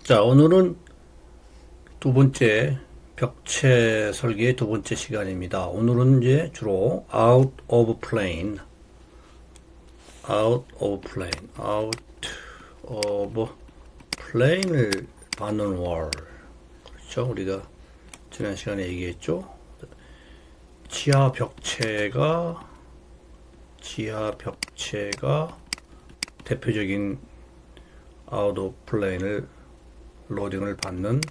자, 오늘은 두 번째 벽체 설계의 두 번째 시간입니다. 오늘은 이제 주로 out of plane, plane을 받는 월. 그렇죠? 우리가 지난 시간에 얘기했죠? 지하 벽체가 대표적인 out of plane을 로딩을 받는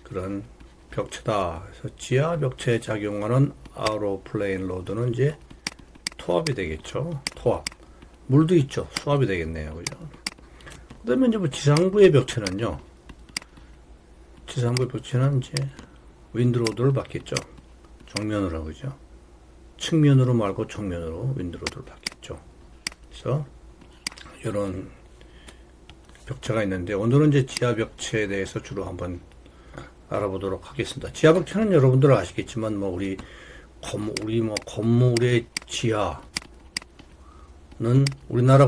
그런 벽체다. 그래서 지하 벽체에 작용하는 아우로 플레인 로드는 이제 토합이 되겠죠. 토합. 물도 있죠. 수압이 되겠네요. 그죠? 그 다음에 이제 뭐 지상부의 벽체는요. 지상부의 벽체는 이제 윈드로드를 받겠죠. 정면으로, 그죠? 측면으로 말고 정면으로 윈드로드를 받겠죠. 그래서 이런 벽체가 있는데 오늘은 이제 지하 벽체에 대해서 주로 한번 알아보도록 하겠습니다. 지하 벽체는 여러분들 아시겠지만 뭐 우리 건물의 지하는 우리나라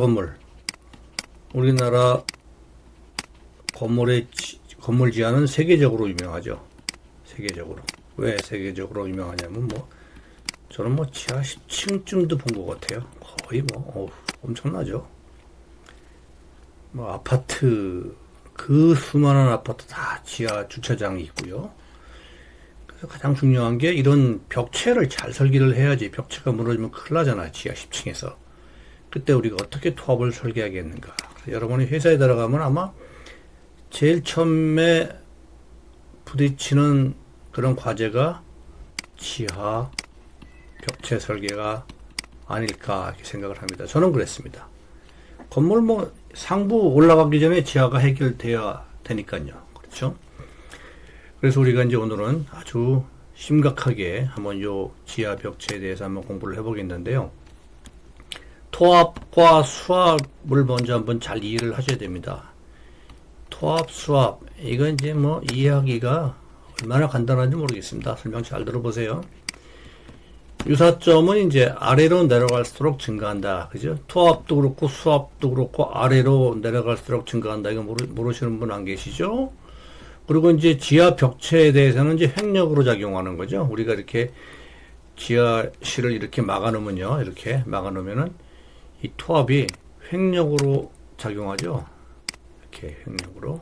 건물 지하는 세계적으로 유명하죠. 세계적으로. 왜 세계적으로 유명하냐면 저는 지하 10층쯤도 본 것 같아요. 거의 엄청나죠. 아파트, 그 수많은 아파트 다 지하 주차장이 있고요. 그래서 가장 중요한 게 이런 벽체를 잘 설계를 해야지. 벽체가 무너지면 큰일 나잖아요. 지하 10층에서. 그때 우리가 어떻게 토합을 설계하겠는가. 여러분이 회사에 들어가면 아마 제일 처음에 부딪히는 그런 과제가 지하 벽체 설계가 아닐까 이렇게 생각을 합니다. 저는 그랬습니다. 건물 상부 올라가기 전에 지하가 해결돼야 되니까요. 그렇죠? 그래서 우리가 이제 오늘은 아주 심각하게 한번 요 지하 벽체에 대해서 한번 공부를 해보겠는데요. 토합과 수압을 먼저 한번 잘 이해를 하셔야 됩니다. 토합, 수압, 이건 이제 이해하기가 얼마나 간단한지 모르겠습니다. 설명 잘 들어보세요. 유사점은 이제 아래로 내려갈수록 증가한다. 그죠? 토합도 그렇고 수압도 그렇고 아래로 내려갈수록 증가한다. 이거 모르시는 분 안 계시죠? 그리고 이제 지하 벽체에 대해서는 이제 횡력으로 작용하는 거죠. 우리가 이렇게 지하실을 이렇게 막아놓으면요. 이렇게 막아놓으면은 이 토합이 횡력으로 작용하죠. 이렇게 횡력으로.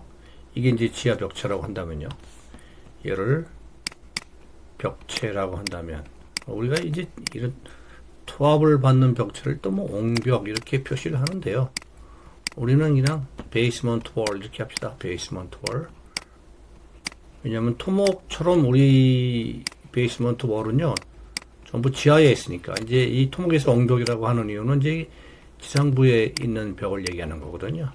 이게 이제 지하 벽체라고 한다면요. 얘를 벽체라고 한다면 우리가 이제 이런 토합을 받는 벽체를 또 옹벽 이렇게 표시를 하는데요. 우리는 그냥 베이스먼트 월 이렇게 합시다. 베이스먼트 월. 왜냐하면 토목처럼 우리 베이스먼트 월은요 전부 지하에 있으니까 이제 이 토목에서 옹벽이라고 하는 이유는 이제 지상부에 있는 벽을 얘기하는 거거든요.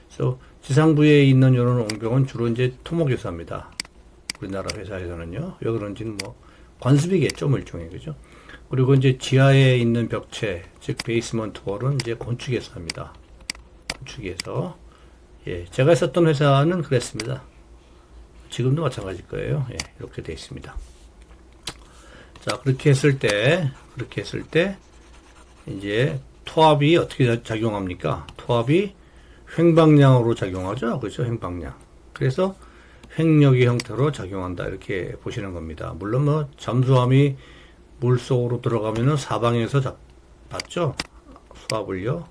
그래서 지상부에 있는 이런 옹벽은 주로 이제 토목에서 합니다. 우리나라 회사에서는요. 왜 그런지는 관습이겠죠, 일종의, 그죠? 그리고 이제 지하에 있는 벽체, 즉, 베이스먼트 월은 이제 건축에서 합니다. 건축에서. 예, 제가 있었던 회사는 그랬습니다. 지금도 마찬가지일 거예요. 예, 이렇게 되어 있습니다. 자, 그렇게 했을 때, 이제 토합이 어떻게 작용합니까? 토합이 횡방향으로 작용하죠? 그렇죠? 횡방향. 그래서 횡력의 형태로 작용한다. 이렇게 보시는 겁니다. 물론 잠수함이 물속으로 들어가면은 사방에서 봤죠? 수압을요.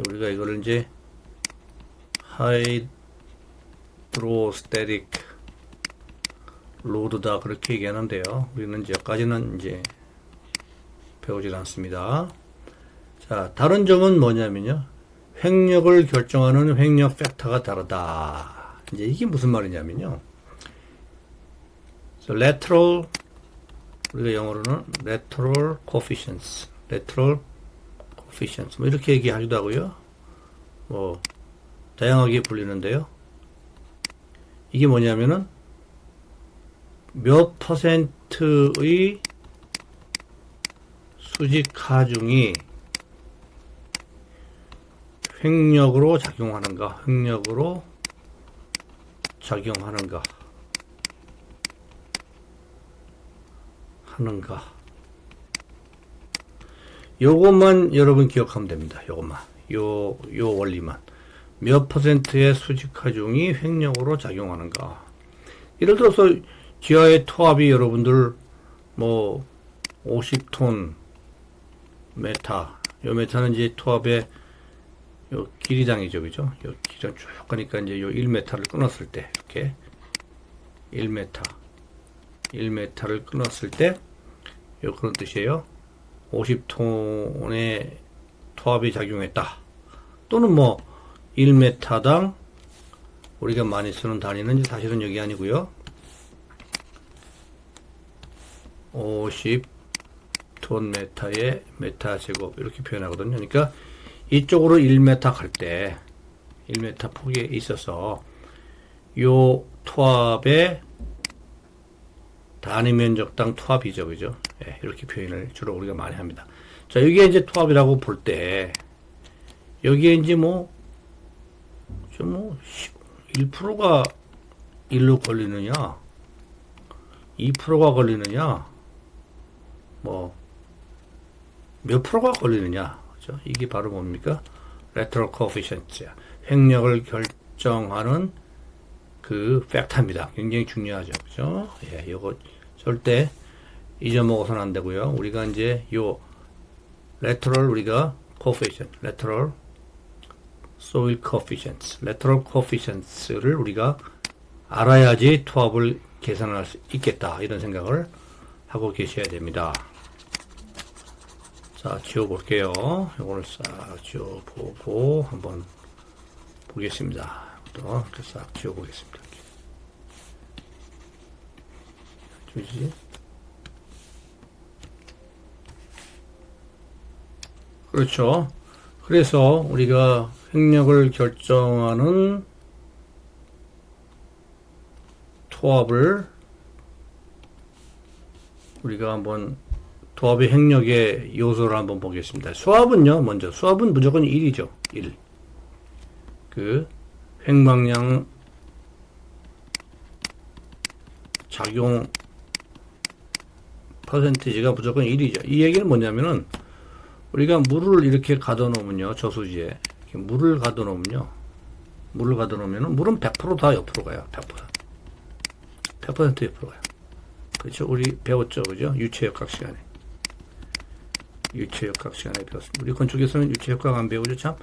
우리가 이거를 이제 하이드로스태틱 로드다 그렇게 얘기하는데요. 우리는 이제 여기까지는 이제 배우질 않습니다. 자, 다른 점은 뭐냐면요. 횡력을 결정하는 횡력 팩터가 다르다. 이제 이게 무슨 말이냐면요. lateral, 우리가 영어로는 lateral coefficients 이렇게 얘기하기도 하고요. 다양하게 불리는데요. 이게 뭐냐면은 몇 퍼센트의 수직 하중이 횡력으로 작용하는가, 요것만 여러분 기억하면 됩니다. 요것만. 요 원리만. 몇 퍼센트의 수직하중이 횡력으로 작용하는가. 예를 들어서 지하의 토합이 여러분들 뭐 50톤 메타, 요 메타는 이제 토합의 요 길이당이죠, 그죠? 요 길이랑 쭉 가니까 이제 요 1m를 끊었을 때, 이렇게 1m를 끊었을 때, 요 그런 뜻이에요. 50톤의 토합이 작용했다. 또는 뭐 1m당 우리가 많이 쓰는 단위는 사실은 여기 아니고요. 50톤 메타의 메타 제곱 이렇게 표현하거든요. 그러니까 이쪽으로 1m 갈 때 1m 폭에 있어서 요 토합의 단위 면적당 토합이죠, 그죠? 예, 이렇게 표현을 주로 우리가 많이 합니다. 자, 여기에 이제 토합이라고 볼 때, 여기에 이제 뭐 1%가 1로 걸리느냐, 2%가 걸리느냐, 뭐, 몇 프로가 걸리느냐, 그죠? 이게 바로 뭡니까? lateral coefficient. 횡력을 결정하는 그 팩터입니다. 굉장히 중요하죠. 그죠? 예, 요거 절대 잊어먹어서는 안 되고요. 우리가 이제 요 lateral 우리가 coefficient, lateral soil coefficients, lateral coefficients를 우리가 알아야지 토합을 계산할 수 있겠다. 이런 생각을 하고 계셔야 됩니다. 자, 지워볼게요. 요거를 싹 지워보고 한번 보겠습니다. 또 이렇게 싹 지워보겠습니다. 주지. 그렇죠. 그래서 우리가 횡력을 결정하는 토합을 우리가 한번 토합의 횡력의 요소를 한번 보겠습니다. 수압은요, 먼저 수압은 무조건 1이죠. 1. 그 횡방량 작용 퍼센티지가 무조건 1이죠. 이 얘기는 뭐냐면은 우리가 물을 이렇게 가둬놓으면요, 저수지에 이렇게 물을 가둬놓으면요, 물은 100% 다 옆으로 가요. 100% 옆으로 가요. 그렇죠? 우리 배웠죠, 그죠? 유체역학 시간에 배웠습니다. 우리 건축에서는 유체역학 안 배우죠, 참.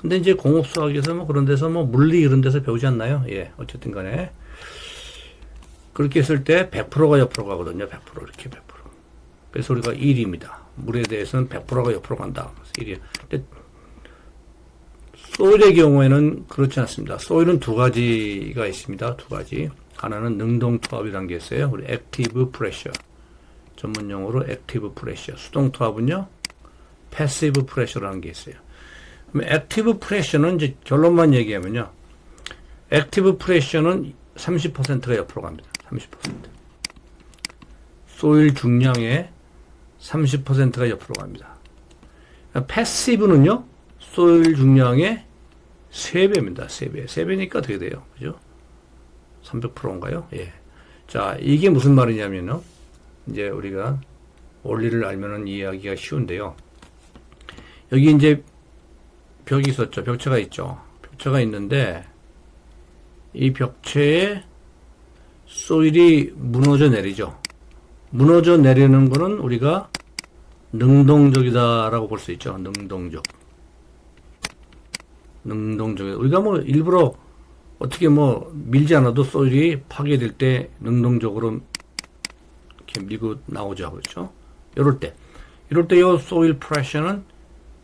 근데 이제 공업수학에서 뭐 그런 데서 뭐 물리 이런 데서 배우지 않나요? 예, 어쨌든 간에 그렇게 했을 때 100%가 옆으로 가거든요. 100% 이렇게 100%. 그래서 우리가 1입니다. 물에 대해서는 100%가 옆으로 간다. 1이에요. 근데 소일의 경우에는 그렇지 않습니다. 소일은 두 가지가 있습니다. 두 가지. 하나는 능동토합이라는 게 있어요. 우리 액티브 프레셔. 전문용어로 액티브 프레셔. 수동토합은요, 패시브 프레셔라는 게 있어요. 그럼 액티브 프레셔는 이제 결론만 얘기하면요, 액티브 프레셔는 30%가 옆으로 갑니다. 30%. 소일 중량의 30%가 옆으로 갑니다. 패시브는요, 소일 중량의 3배입니다. 3배. 3배니까 어떻게 돼요? 그죠? 300%인가요? 예. 자, 이게 무슨 말이냐면요, 이제 우리가 원리를 알면은 이해하기가 쉬운데요. 여기 이제 벽이 있었죠. 벽체가 있죠. 벽체가 있는데, 이 벽체에 소일이 무너져 내리죠. 무너져 내리는 거는 우리가 능동적이다라고 볼 수 있죠. 능동적. 우리가 뭐 일부러 어떻게 뭐 밀지 않아도 소일이 파괴될 때 능동적으로 이렇게 밀고 나오죠. 그렇죠? 이럴 때 이 소일 프레셔는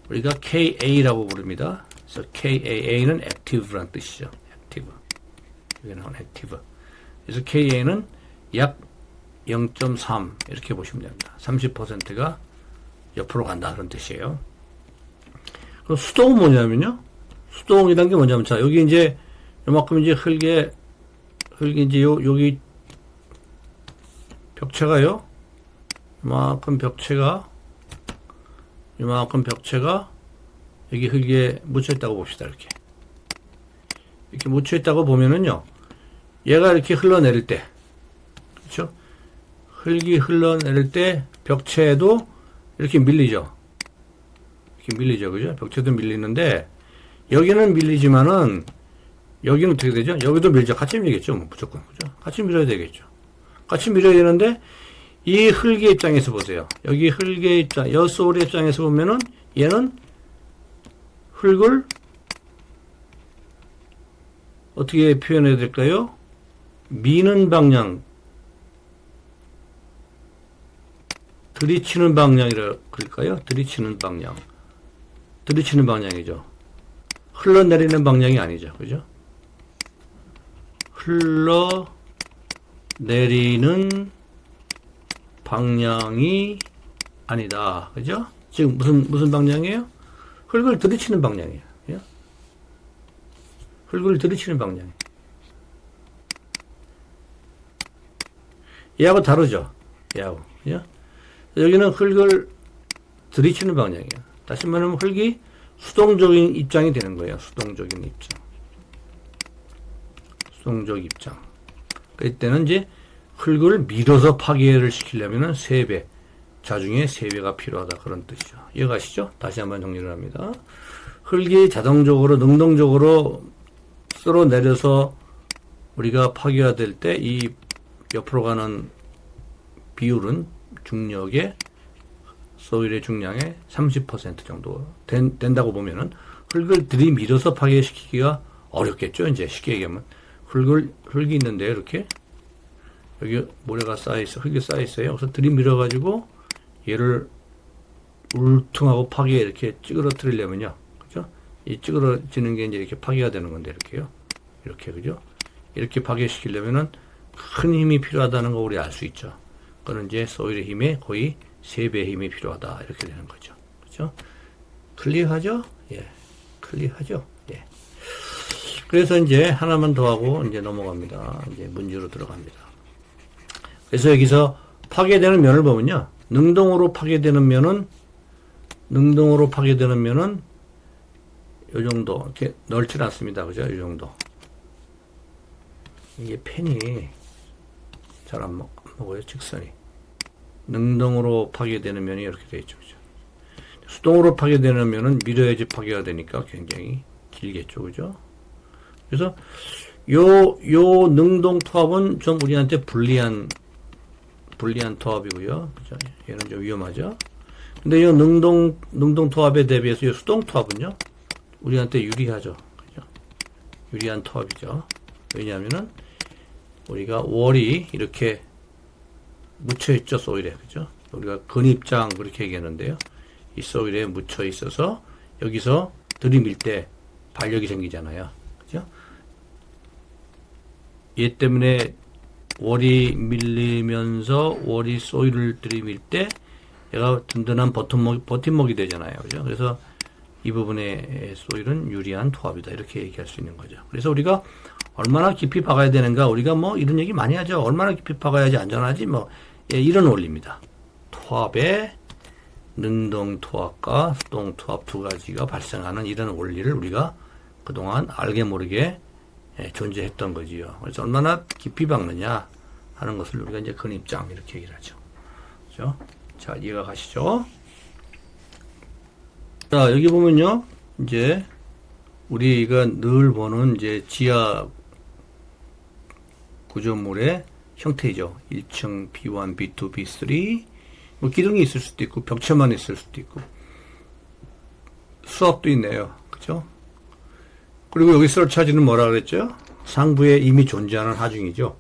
우리가 KA라고 부릅니다. 그래서 KAA는 액티브란 뜻이죠. 액티브. 여기 나온 액티브. 그래서 KA는 약 0.3 이렇게 보시면 됩니다. 30%가 옆으로 간다 그런 뜻이에요. 그럼 수동은 뭐냐면요. 수동이란 게 뭐냐면, 자, 여기 이제 요만큼 이제 흙이 이제 여기 벽체가요. 요만큼 벽체가 여기 흙에 묻혀 있다고 봅시다. 이렇게 묻혀 있다고 보면은요, 얘가 이렇게 흘러내릴 때, 그렇죠? 흙이 흘러내릴 때 벽체도 이렇게 밀리죠. 그죠? 벽체도 밀리는데 여기는 밀리지만은 여기는 어떻게 되죠? 여기도 밀죠. 같이 밀겠죠. 뭐 무조건. 그죠? 같이 밀어야 되겠죠. 같이 밀어야 되는데 이 흙의 입장에서 보세요. 여기 흙의 입장, 여소울의 입장에서 보면은 얘는 흙을 어떻게 표현해야 될까요? 미는 방향, 들이치는 방향이라 그럴까요? 들이치는 방향. 들이치는 방향이죠. 흘러내리는 방향이 아니죠. 그죠? 흘러내리는 방향이 아니다. 그죠? 지금 무슨 방향이에요? 흙을 들이치는 방향이에요. 그죠? 흙을 들이치는 방향. 얘하고 다르죠? 얘하고. 그죠? 여기는 흙을 들이치는 방향이에요. 다시 말하면 흙이 수동적인 입장이 되는 거예요. 수동적인 입장. 수동적 입장. 그때는 이제 흙을 밀어서 파괴를 시키려면은 3배, 자중에 3배가 필요하다. 그런 뜻이죠. 이해가시죠? 다시 한번 정리를 합니다. 흙이 자동적으로, 능동적으로 쓸어내려서 우리가 파괴가 될 때 이 옆으로 가는 비율은 중력의 소일의 중량의 30% 정도 된다고 보면은 흙을 들이밀어서 파괴시키기가 어렵겠죠. 이제 쉽게 얘기하면 흙이 있는데 이렇게 여기 모래가 쌓여있어, 흙이 쌓여있어요. 그래서 들이밀어가지고 얘를 울퉁하고 파괴 이렇게 찌그러뜨리려면요. 그죠? 이 찌그러지는 게 이제 이렇게 파괴가 되는 건데, 이렇게요. 이렇게, 그죠? 이렇게 파괴시키려면은 큰 힘이 필요하다는 거 우리 알 수 있죠. 그거는 이제 소일의 힘에 거의 3배의 힘이 필요하다. 이렇게 되는 거죠. 그죠? 클리어하죠? 예. 클리어하죠? 예. 그래서 이제 하나만 더 하고 이제 넘어갑니다. 이제 문제로 들어갑니다. 그래서 여기서 파괴되는 면을 보면요. 능동으로 파괴되는 면은 요 정도. 이렇게 넓지 않습니다. 그죠? 요 정도. 이게 펜이 잘 안 먹어요. 직선이. 능동으로 파괴되는 면이 이렇게 되어 있죠. 그죠? 수동으로 파괴되는 면은 밀어야지 파괴가 되니까 굉장히 길겠죠. 그죠? 그래서 요 능동 투합은 좀 우리한테 불리한 투합이고요. 그죠? 얘는 좀 위험하죠. 근데 이 능동 투합에 대비해서 이 수동 투합은요, 우리한테 유리하죠. 그죠? 유리한 투합이죠. 왜냐하면은 우리가 월이 이렇게 묻혀있죠, 소일에. 그죠? 우리가 근입장 그렇게 얘기하는데요. 이 소일에 묻혀 있어서 여기서 들이밀 때 발력이 생기잖아요. 그죠? 얘 때문에 월이 밀리면서 월이 소일을 들이밀 때 얘가 든든한 버팀목이 되잖아요. 그죠? 그래서 이 부분의 소일은 유리한 투합이다. 이렇게 얘기할 수 있는 거죠. 그래서 우리가 얼마나 깊이 박아야 되는가, 우리가 뭐 이런 얘기 많이 하죠. 얼마나 깊이 박아야지 안전하지, 뭐. 예, 이런 원리입니다. 투합의 능동 투합과 수동 투합 두 가지가 발생하는 이런 원리를 우리가 그동안 알게 모르게 존재했던 거지요. 그래서 얼마나 깊이 박느냐 하는 것을 우리가 이제 근입장 이렇게 얘기를 하죠. 그죠? 자, 이해가 가시죠? 자, 여기 보면요. 이제 우리가 늘 보는 이제 지하 구조물의 형태이죠. 1층 B1, B2, B3 뭐 기둥이 있을 수도 있고 벽체만 있을 수도 있고 수압도 있네요. 그죠? 그리고 여기 설차지는 뭐라 그랬죠? 상부에 이미 존재하는 하중이죠.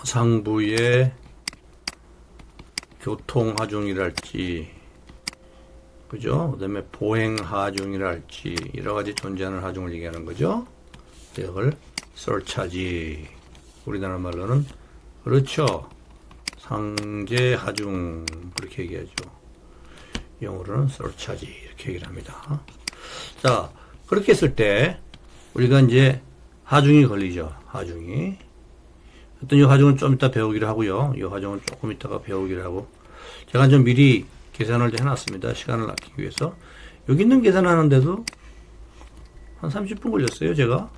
상부에 교통 하중이랄지, 그죠? 그 다음에 보행 하중이랄지 여러 가지 존재하는 하중을 얘기하는 거죠. 이걸 설차지, 우리나라 말로는 그렇죠. 상제 하중 그렇게 얘기하죠. 영어로는 설차지 이렇게 얘기를 합니다. 자, 그렇게 했을 때 우리가 이제 하중이 걸리죠. 하중이. 어떤 이 하중은 좀 이따 배우기로 하고요. 이 하중은 조금 이따가 배우기로 하고, 제가 좀 미리 계산을 해놨습니다. 시간을 아끼기 위해서. 여기 있는 계산하는데도 한 30분 걸렸어요, 제가.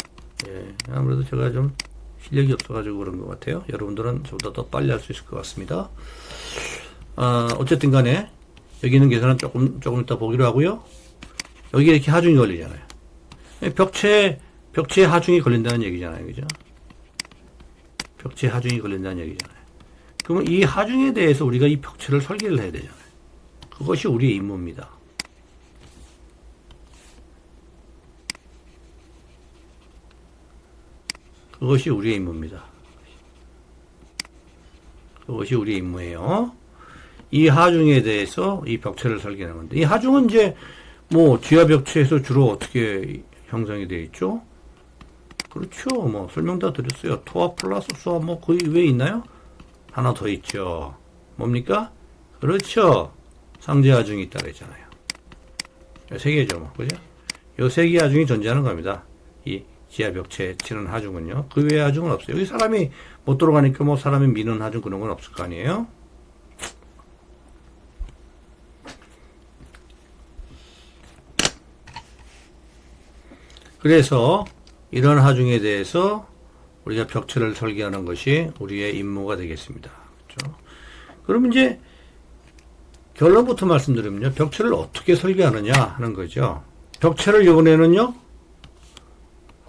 예, 아무래도 제가 좀 실력이 없어가지고 그런 것 같아요. 여러분들은 저보다 더 빨리 할 수 있을 것 같습니다. 어쨌든 간에 여기 있는 계산은 조금 이따 보기로 하고요. 여기 이렇게 하중이 걸리잖아요. 벽체에 하중이 걸린다는 얘기잖아요. 그죠? 벽체에 하중이 걸린다는 얘기잖아요. 그러면 이 하중에 대해서 우리가 이 벽체를 설계를 해야 되잖아요. 그것이 우리의 임무입니다. 그것이 우리의 임무입니다. 그것이 우리의 임무예요. 이 하중에 대해서 이 벽체를 설계하는 건데, 이 하중은 이제 뭐 지하 벽체에서 주로 어떻게 형성이 되어 있죠? 그렇죠. 뭐 설명 다 드렸어요. 토합 플러스 수합 뭐 거의 왜 있나요? 하나 더 있죠. 뭡니까? 그렇죠. 상제 하중이 있다 그랬잖아요. 세 개죠, 뭐. 그죠? 요 세 개 하중이 존재하는 겁니다. 이 지하 벽체에 치는 하중은요. 그 외의 하중은 없어요. 여기 사람이 못 들어가니까 뭐 사람이 미는 하중 그런 건 없을 거 아니에요? 그래서 이런 하중에 대해서 우리가 벽체를 설계하는 것이 우리의 임무가 되겠습니다. 그렇죠? 그럼 이제 결론부터 말씀드리면요. 벽체를 어떻게 설계하느냐 하는 거죠. 벽체를 이번에는요.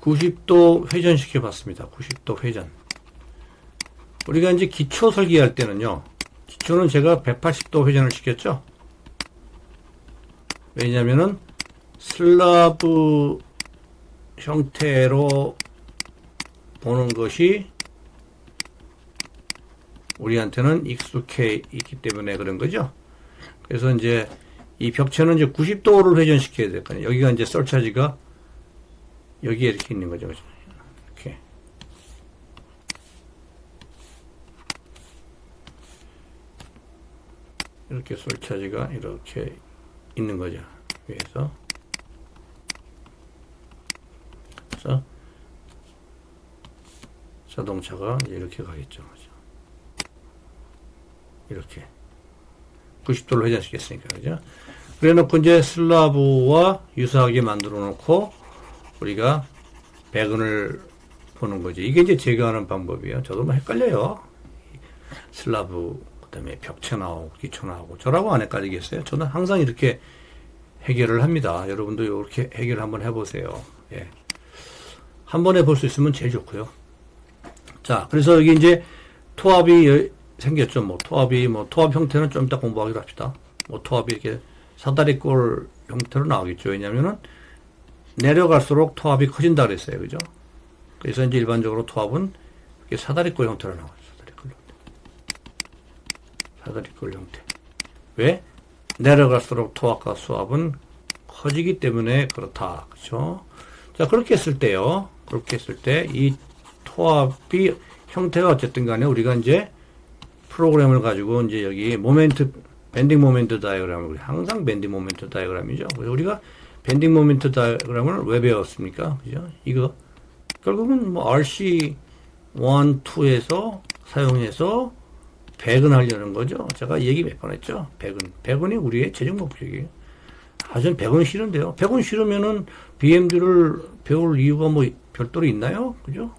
90도 회전시켜 봤습니다. 90도 회전. 우리가 이제 기초 설계할 때는요. 기초는 제가 180도 회전을 시켰죠. 왜냐면은 슬라브 형태로 보는 것이 우리한테는 익숙해 있기 때문에 그런 거죠. 그래서 이제 이 벽체는 이제 90도를 회전시켜야 될 거예요. 여기가 이제 설차지가 여기에 이렇게 있는 거죠. 이렇게. 이렇게 설차지가 이렇게 있는 거죠. 위에서. 그래서 자동차가 이렇게 가겠죠. 이렇게 90도로 회전시켰으니까 그죠? 그래 놓고 이제 슬라브와 유사하게 만들어 놓고 우리가 배근을 보는 거죠. 이게 이제 제거하는 방법이에요. 저도 뭐 헷갈려요. 슬라브 그다음에 벽체 나오고 기초 나오고 저라고 안 헷갈리겠어요? 저는 항상 이렇게 해결을 합니다. 여러분도 이렇게 해결 한번 해보세요. 예. 한 번에 볼 수 있으면 제일 좋고요. 자, 그래서 여기 이제 토합이 생겼죠. 뭐 토합 형태는 좀 이따 공부하기로 합시다. 뭐 토합이 이렇게 사다리꼴 형태로 나오겠죠. 왜냐면은 내려갈수록 토합이 커진다 그랬어요. 그죠? 그래서 이제 일반적으로 토합은 이렇게 사다리꼴 형태로 나와요. 사다리꼴 형태. 왜? 내려갈수록 토합과 수합은 커지기 때문에 그렇다. 그죠? 자, 그렇게 했을 때요. 그렇게 했을 때 이 토합이 형태가 어쨌든 간에 우리가 이제 프로그램을 가지고 이제 여기 밴딩 모멘트 다이어그램을 항상 밴딩 모멘트 다이어그램이죠. 그래서 우리가 밴딩 모멘트 다이어그램을 왜 배웠습니까? 그죠? 이거 결국은 뭐 RC 1, 2에서 사용해서 배근하려는 거죠. 제가 얘기 몇 번 했죠. 배근이 우리의 최종 목적이에요. 저는 배근 싫은데요. 배근 싫으면은 BMD를 배울 이유가 뭐 별도로 있나요? 그죠?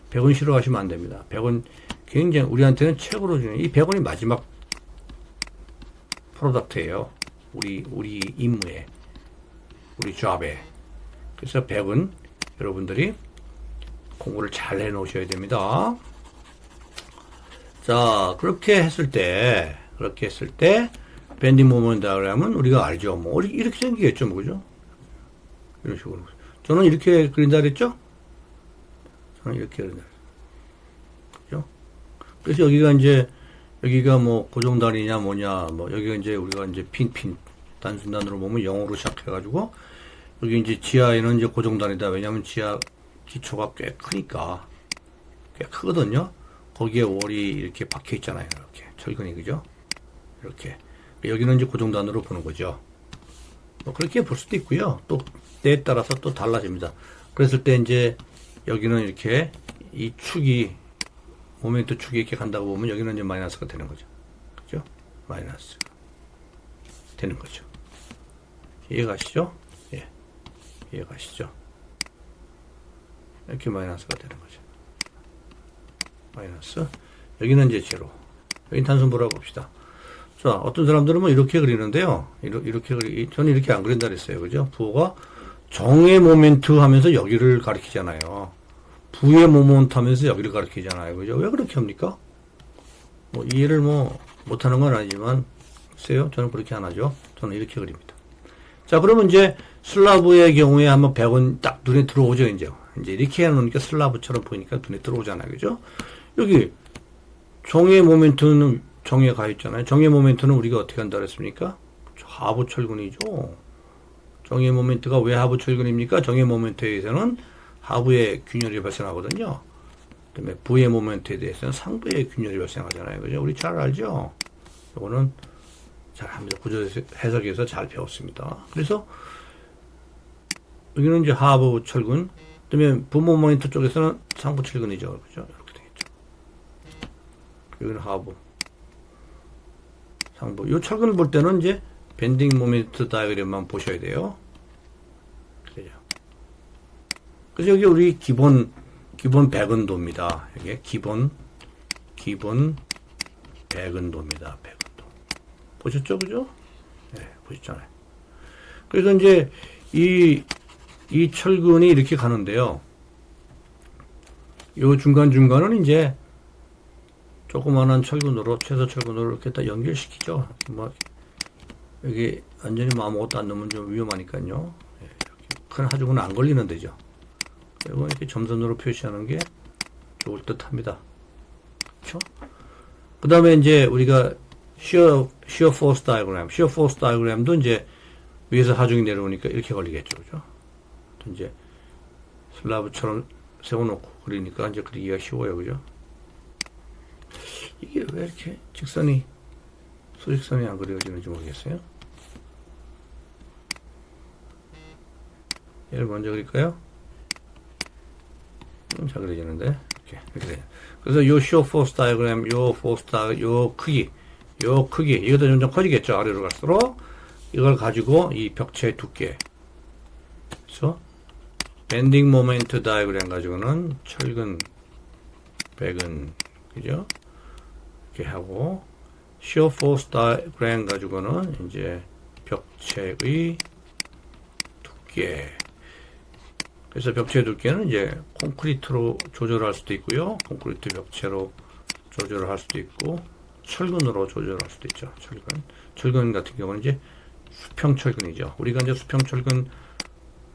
배근 싫어하시면 안 됩니다. 배근 굉장히 우리한테는 최고로 중요해요. 이 배근이 마지막 프로덕트예요. 우리 임무에, 우리 잡에. 그래서 배근 여러분들이 공부를 잘 해놓으셔야 됩니다. 자, 그렇게 했을 때 밴딩 모먼트 다이어그램은 우리가 알죠. 뭐 이렇게 생기겠죠, 뭐, 그죠? 이런 식으로. 저는 이렇게 그린다 그랬죠? 저는 이렇게 그린다. 그죠? 그래서 여기가 뭐 고정단이냐 뭐냐, 뭐 여기가 이제 우리가 이제 핀 단순단으로 보면 0으로 시작해가지고 여기 이제 지하에는 이제 고정단이다. 왜냐면 지하 기초가 꽤 크니까 꽤 크거든요. 거기에 월이 이렇게 박혀 있잖아요. 이렇게 철근이 그죠? 이렇게 여기는 이제 고정단으로 보는 거죠. 뭐 그렇게 볼 수도 있고요. 또 때에 따라서 또 달라집니다. 그랬을 때 이제 여기는 이렇게 이 축이 모멘트 축이 이렇게 간다고 보면 여기는 이제 마이너스가 되는 거죠. 그죠? 마이너스가 되는 거죠. 이해가시죠? 예. 이해가시죠? 이렇게 마이너스가 되는 거죠. 마이너스. 여기는 이제 제로. 여기 단순 보라고 봅시다. 자, 어떤 사람들은 뭐 이렇게 그리는데요. 저는 이렇게 안 그린다 그랬어요. 그죠? 부호가 정의 모멘트 하면서 여기를 가리키잖아요. 부의 모멘트 하면서 여기를 가리키잖아요. 그죠? 왜 그렇게 합니까? 뭐, 이해를 뭐, 못하는 건 아니지만, 글쎄요. 저는 그렇게 안 하죠. 저는 이렇게 그립니다. 자, 그러면 이제 슬라브의 경우에 한번 100원 딱 눈에 들어오죠, 이제. 이제 이렇게 해놓으니까 슬라브처럼 보이니까 눈에 들어오잖아요. 그죠? 여기, 정의 모멘트는 정의에 가 있잖아요. 정의 모멘트는 우리가 어떻게 한다 그랬습니까? 하부 철근이죠. 정의 모멘트가 왜 하부 철근입니까? 정의 모멘트에 의해서는 하부의 균열이 발생하거든요. 그다음에 부의 모멘트에 대해서는 상부의 균열이 발생하잖아요. 그죠? 우리 잘 알죠? 이거는 잘 합니다. 구조 해석에서 잘 배웠습니다. 그래서 여기는 이제 하부 철근, 그다음에 부 모멘트 쪽에서는 상부 철근이죠. 그죠? 이렇게 되겠죠. 여기는 하부, 상부. 이 철근을 볼 때는 이제 밴딩 모멘트 다이어그램만 보셔야 돼요. 그래요. 그래서 여기 우리 기본 백은도입니다. 이게 기본 백은도입니다. 백은도. 보셨죠? 그죠? 네, 보셨잖아요. 그래서 이제 이 철근이 이렇게 가는데요. 요 중간중간은 이제 조그만한 철근으로, 최소 철근으로 이렇게 다 연결시키죠. 뭐, 여기 완전히 뭐 아무것도 안 넣으면 좀 위험하니까요. 네, 큰 하중은 안 걸리는 데죠. 그리고 이렇게 점선으로 표시하는 게 좋을 듯 합니다. 그렇죠? 그 다음에 이제 우리가 shear force diagram도 이제 위에서 하중이 내려오니까 이렇게 걸리겠죠. 그죠? 이제 슬라브처럼 세워놓고 그리니까 이제 그리기가 쉬워요. 그죠? 이게 왜 이렇게 수직선이 안 그려지는지 모르겠어요. 얘를 먼저 그릴까요? 잘 그려지는데 이렇게. 그래서 요 shear force diagram, 요 크기 이것도 점점 커지겠죠. 아래로 갈수록 이걸 가지고 이 벽체의 두께, 그래서 밴딩 모멘트 다이어그램 가지고는 철근, 백은, 그죠? 이렇게 하고 shear force diagram 가지고는 이제 벽체의 두께. 그래서 벽체 두께는 이제 콘크리트로 조절할 수도 있고요. 콘크리트 벽체로 조절을 할 수도 있고, 철근으로 조절할 수도 있죠. 철근 같은 경우는 이제 수평철근이죠. 우리가 이제 수평철근,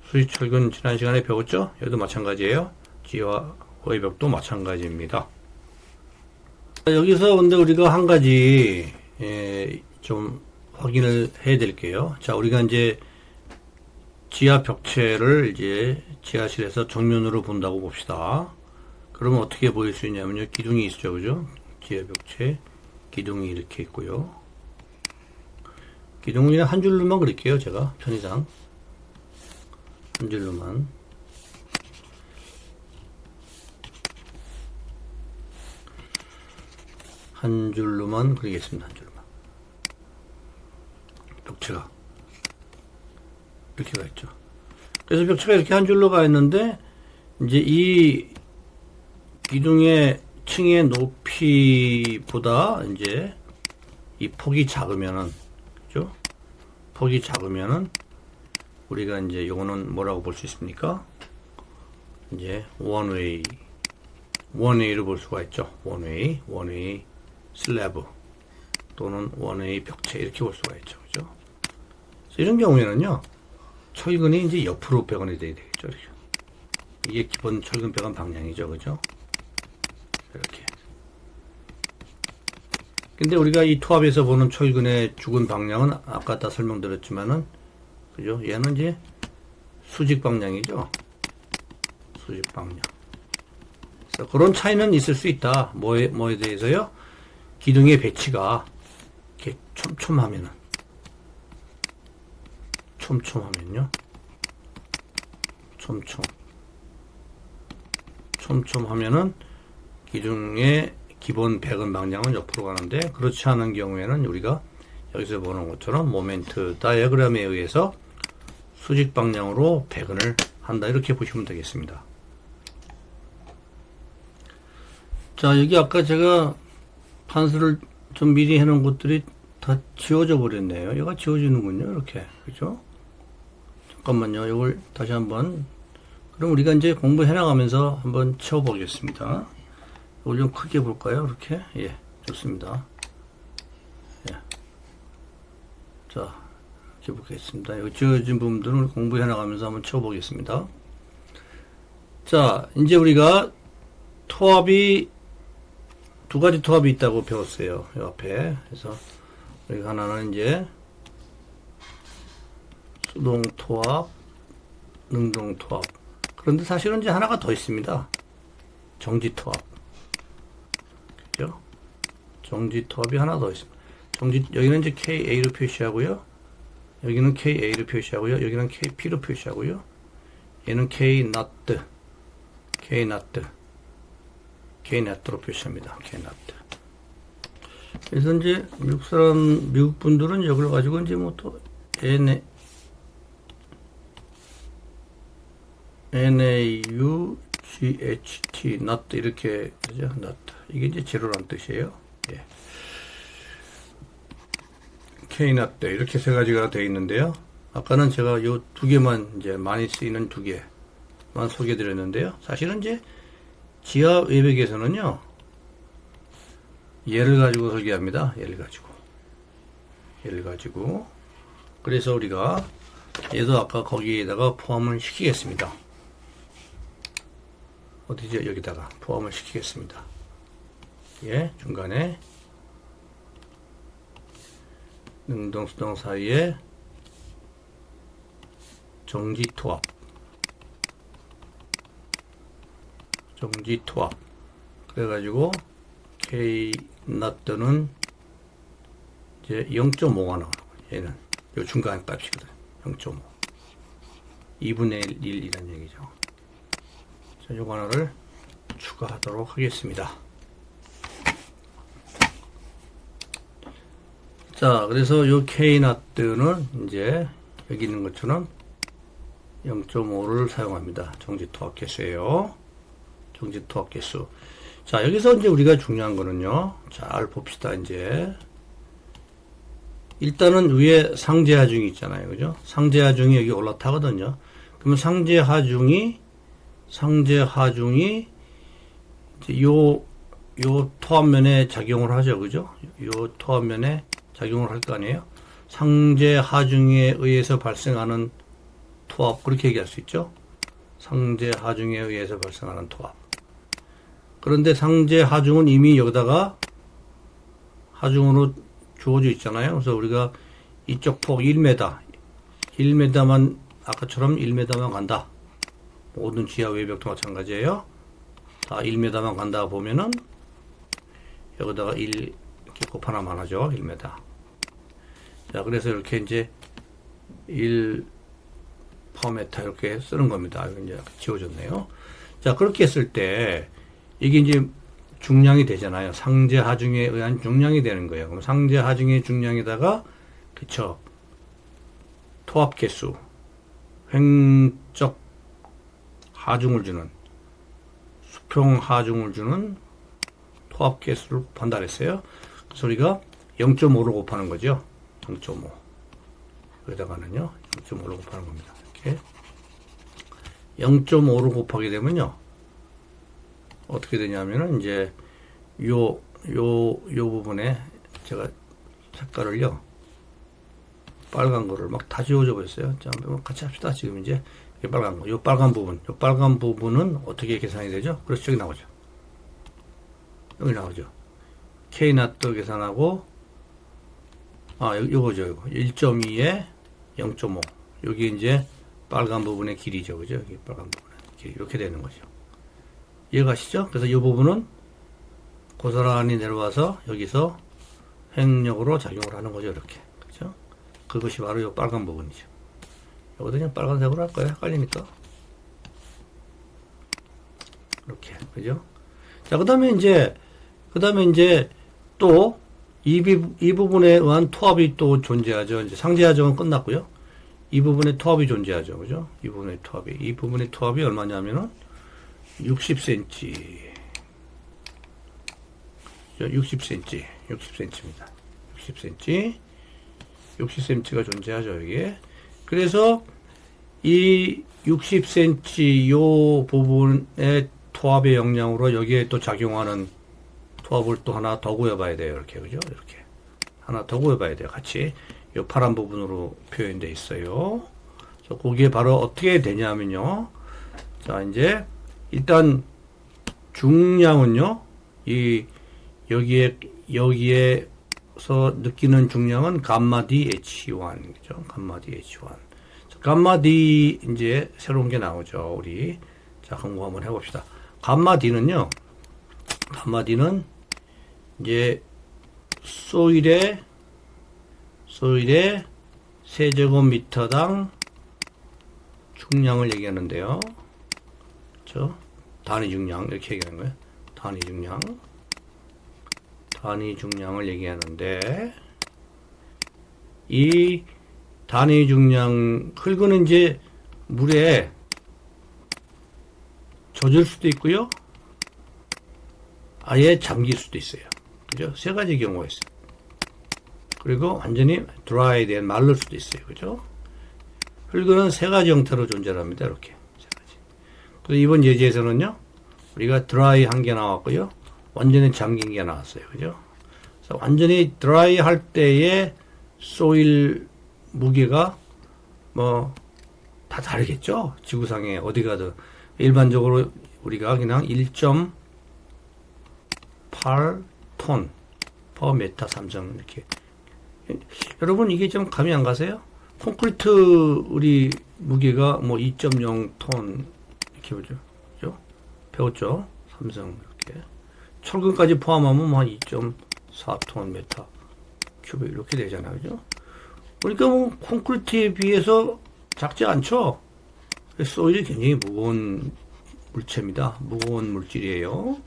수직철근 지난 시간에 배웠죠? 여기도 마찬가지예요. 지와 외벽도 마찬가지입니다. 여기서 근데 우리가 한 가지 좀 확인을 해야 될게요. 자, 우리가 이제 지하 벽체를 이제 지하실에서 정면으로 본다고 봅시다. 그러면 어떻게 보일 수 있냐면요. 기둥이 있죠. 그죠? 지하 벽체. 기둥이 이렇게 있고요. 기둥은 그냥 한 줄로만 그릴게요. 제가 편의상. 한 줄로만. 한 줄로만 그리겠습니다. 한 줄로만. 벽체가. 이렇게 가 있죠. 그래서 벽체가 이렇게 한 줄로 가 있는데, 이제 이 기둥의 층의 높이보다 이제 이 폭이 작으면은, 그죠? 폭이 작으면은, 우리가 이제 요거는 뭐라고 볼 수 있습니까? 이제 원웨이를 볼 수가 있죠. 원웨이 슬래브 또는 원웨이 벽체 이렇게 볼 수가 있죠. 그죠? 그래서 이런 경우에는요. 철근이 이제 옆으로 배관이 돼야 되겠죠. 이렇게. 이게 기본 철근 배관 방향이죠. 그죠? 이렇게. 근데 우리가 이 투합에서 보는 철근의 죽은 방향은 아까 다 설명드렸지만은, 그죠? 얘는 이제 수직 방향이죠. 수직 방향. 그래서 그런 차이는 있을 수 있다. 뭐에 대해서요? 기둥의 배치가 이렇게 촘촘하면요. 촘촘하면은 기둥의 기본 배근 방향은 옆으로 가는데, 그렇지 않은 경우에는 우리가 여기서 보는 것처럼 모멘트 다이어그램에 의해서 수직 방향으로 배근을 한다. 이렇게 보시면 되겠습니다. 자, 여기 아까 제가 판수를 좀 미리 해놓은 것들이 다 지워져 버렸네요. 얘가 지워지는군요. 이렇게. 그죠? 잠깐만요. 이걸 다시 한번. 그럼 우리가 이제 공부해 나가면서 한번 채워보겠습니다. 이걸 좀 크게 볼까요? 이렇게. 예. 좋습니다. 예. 자, 이렇게 보겠습니다. 여기 지워진 부분들을 공부해 나가면서 한번 채워보겠습니다. 자, 이제 우리가 토합이 두 가지 토합이 있다고 배웠어요. 이 앞에. 그래서 여기 하나는 이제 수동 토합, 능동 토합. 그런데 사실은 이제 하나가 더 있습니다. 정지 토합. 그죠? 정지 토합이 하나 더 있습니다. 여기는 이제 KA로 표시하고요. 여기는 KA로 표시하고요. 여기는 KP로 표시하고요. 얘는 KNOT, KNOT로 표시합니다. KNOT. 그래서 이제 미국 분들은 이걸 가지고 이제 뭐 또 NAUGHT, NOT 이렇게 그죠? NOT. 이게 이제 제로란 뜻이에요. 예. KNOT 이렇게 세 가지가 되어 있는데요. 아까는 제가 요 두 개만 이제 많이 쓰이는 두 개만 소개해 드렸는데요. 사실은 이제 지하 외벽에서는요. 얘를 가지고 설계합니다. 얘를 가지고. 그래서 우리가 얘도 아까 거기에다가 포함을 시키겠습니다. 어디죠? 여기다가 포함을 시키겠습니다. 예, 중간에 능동 수동 사이에 정지 토합. 그래가지고 K-NOT는 이제 0.5가 나오는 거예요. 얘는 요 중간 값이거든. 0.5. 2분의 1이란 얘기죠. 자, 요거 하나를 추가하도록 하겠습니다. 자, 그래서 요 K-NOT는 이제 여기 있는 것처럼 0.5를 사용합니다. 정지 토합 개수예요. 정지 토합 개수. 자, 여기서 이제 우리가 중요한 거는요. 잘 봅시다, 이제. 일단은 위에 상제 하중이 있잖아요. 그죠? 상제 하중이 여기 올라타거든요. 그러면 상제 하중이 이제 요 토합면에 작용을 하죠. 그죠? 요 토합면에 작용을 할 거 아니에요? 상제 하중에 의해서 발생하는 토합. 그렇게 얘기할 수 있죠? 상제 하중에 의해서 발생하는 토합. 그런데 상제 하중은 이미 여기다가 하중으로 주어져 있잖아요. 그래서 우리가 이쪽 폭 1m만 아까처럼 1m만 간다. 모든 지하 외벽도 마찬가지예요. 다 1m만 간다 보면은 여기다가 1 이렇게 곱하나만 하죠. 1m. 자, 그래서 이렇게 이제 1 퍼메타 이렇게 쓰는 겁니다. 이제 지워졌네요. 자, 그렇게 했을 때 이게 이제 중량이 되잖아요. 상제 하중에 의한 중량이 되는 거예요. 그럼 상제 하중의 중량에다가 그쵸 토합 개수, 횡적 하중을 주는 수평 하중을 주는 토합 개수를 판단했어요. 그래서 우리가 0.5로 곱하는 거죠. 0.5 여기다가는요 0.5로 곱하는 겁니다. 이렇게 0.5로 곱하게 되면요 어떻게 되냐면은 이제 요 부분에 제가 색깔을요 빨간 거를 막 다 지워져 버렸어요. 자, 한번 같이 합시다. 지금 이제 이 빨간 거, 요 빨간 부분은 어떻게 계산이 되죠? 그래서 저기 나오죠. 여기 나오죠. K-NOT 계산하고 요거죠. 요거 1.2에 0.5 여기 이제 빨간 부분의 길이죠. 그죠? 여기 빨간 부분의 길이 이렇게 되는 거죠. 이해가시죠? 그래서 이 부분은 고스란히 내려와서 여기서 행력으로 작용을 하는 거죠. 이렇게. 그죠? 그것이 바로 이 빨간 부분이죠. 여기도 그냥 빨간색으로 할 거예요. 헷갈리니까. 이렇게. 그죠? 자, 그 다음에 이제 또 이 부분에 의한 토합이 또 존재하죠. 이제 상제 하중은 끝났고요. 이 부분에 토합이 존재하죠. 그죠? 이 부분의 토합이 얼마냐면은 60cm. 60cm입니다. 60cm. 60cm가 존재하죠, 이게. 그래서 이 60cm 요 부분의 토합의 영향으로 여기에 또 작용하는 토합을 또 하나 더 구해봐야 돼요. 이렇게, 그죠? 이렇게. 하나 더 구해봐야 돼요. 같이. 요 파란 부분으로 표현되어 있어요. 그래서 그게 바로 어떻게 되냐면요. 자, 이제, 일단, 중량은요, 여기에서 느끼는 중량은 감마 DH1. 그죠? 감마 DH1. 감마 D, 이제, 새로운 게 나오죠, 우리. 자, 한번 해봅시다. 감마 D는요, 감마 D는, 이제, 소일의 세제곱미터당 중량을 얘기하는데요. 그렇죠? 단위 중량 이렇게 얘기하는 거예요. 단위 중량을 얘기하는데 이 단위 중량 흙은 이제 물에 젖을 수도 있고요. 아예 잠길 수도 있어요. 그죠? 세 가지 경우가 있어요. 그리고 완전히 드라이 된 마를 수도 있어요. 그죠? 흙은 세 가지 형태로 존재합니다. 이렇게. 세 가지. 그래서 이번 예제에서는요, 우리가 드라이 한 개 나왔고요. 완전히 잠긴 게 나왔어요. 그죠? 그래서 완전히 드라이 할 때의 소일 무게가 뭐, 다 다르겠죠? 지구상에 어디 가든. 일반적으로 우리가 그냥 1.8톤 per 메타 삼성 이렇게. 여러분 이게 좀 감이 안 가세요? 콘크리트 우리 무게가 뭐 2.0톤 이렇게 보죠. 그죠? 배웠죠? 삼성 이렇게. 철근까지 포함하면 뭐 한 2.4톤 메타 큐브 이렇게 되잖아요. 그죠? 그러니까 뭐 콘크리트에 비해서 작지 않죠? 소일이 굉장히 무거운 물체입니다. 무거운 물질이에요.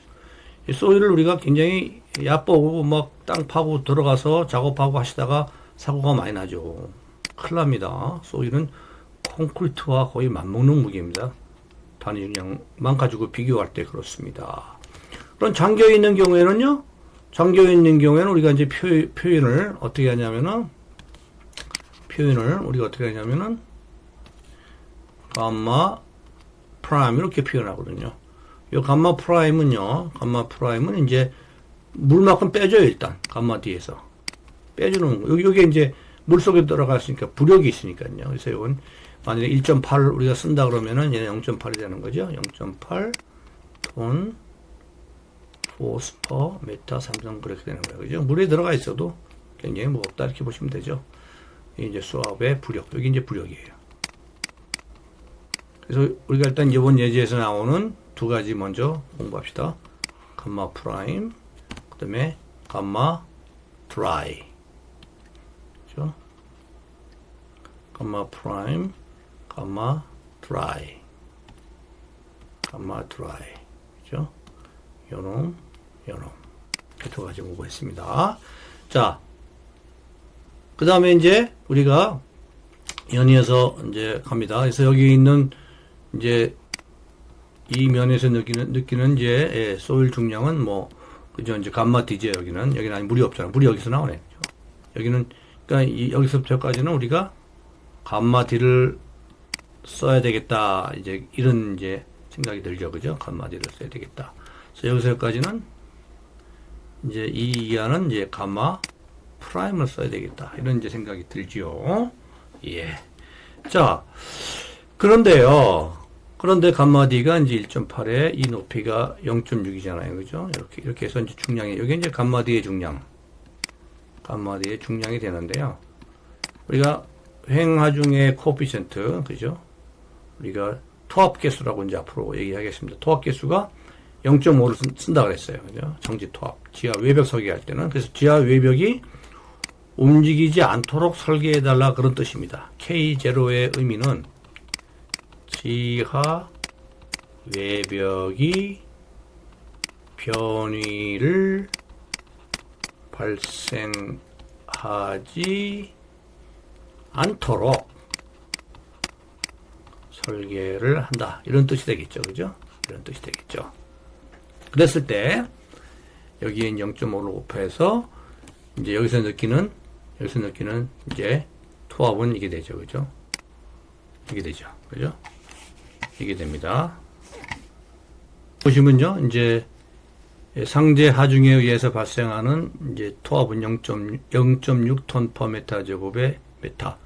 이 소일을 우리가 굉장히 얕보고 막 땅 파고 들어가서 작업하고 하시다가 사고가 많이 나죠. 큰일 납니다. 소일은 콘크리트와 거의 맞먹는 무게입니다. 단위 중량만 가지고 비교할 때 그렇습니다. 그럼 잠겨 있는 경우에는요, 우리가 이제 표현을 어떻게 하냐면은, 감마 프라임 이렇게 표현하거든요. 이 감마 프라임은 이제 물만큼 빼줘요. 일단 감마 D에서 빼주는 거. 여기 이제 물 속에 들어갔으니까 부력이 있으니까요. 그래서 이건 만약에 1.8 우리가 쓴다 그러면은 얘는 0.8이 되는 거죠. 0.8 톤 포스 퍼 메타 삼성 그렇게 되는 거예요. 그죠? 물에 들어가 있어도 굉장히 무겁다 이렇게 보시면 되죠. 이제 수압의 부력. 여기 이제 부력이에요. 그래서 우리가 일단 이번 예제에서 나오는 두 가지 먼저 공부합시다. 감마 프라임, 그 다음에 감마 드라이. 그죠? 감마 프라임, 감마 드라이. 그죠? 요놈. 이렇게 두 가지 공부했습니다. 자, 그 다음에 이제 우리가 연이어서 이제 갑니다. 그래서 여기 있는 이제 이 면에서 느끼는 이제 소일 중량은 뭐 그죠? 이제 감마 D죠. 여기는 아니 물이 없잖아. 물이 여기서 나오네. 그죠? 여기는 그러니까 여기서부터까지는 우리가 감마 D를 써야 되겠다. 이제 이런 이제 생각이 들죠. 그죠? 감마 D를 써야 되겠다. 그래서 여기서까지는 이제 이 이하는 이제 감마 프라임을 써야 되겠다. 이런 이제 생각이 들지요. 예. 자, 그런데 감마 D가 이제 1.8에 이 높이가 0.6이잖아요. 그죠? 이렇게 해서 이제 중량이, 여기 이제 감마 D의 중량이 되는데요. 우리가 횡하중의 코피션트, 그죠? 우리가 토합계수라고 이제 앞으로 얘기하겠습니다. 토합계수가 0.5를 쓴다 그랬어요. 그죠? 정지 토합. 지하 외벽 설계할 때는. 그래서 지하 외벽이 움직이지 않도록 설계해달라 그런 뜻입니다. K0의 의미는 지하 외벽이 변위를 발생하지 않도록 설계를 한다. 이런 뜻이 되겠죠. 그죠? 이런 뜻이 되겠죠. 그랬을 때 여기에 0.5를 곱해서 이제 여기서 느끼는 이제 투합은 이게 되죠. 그죠? 이게 되죠. 그죠? 이게 됩니다. 보시면요, 이제 상제 하중에 의해서 발생하는 이제 투합은 0.6톤 퍼 메타 제곱의 메타.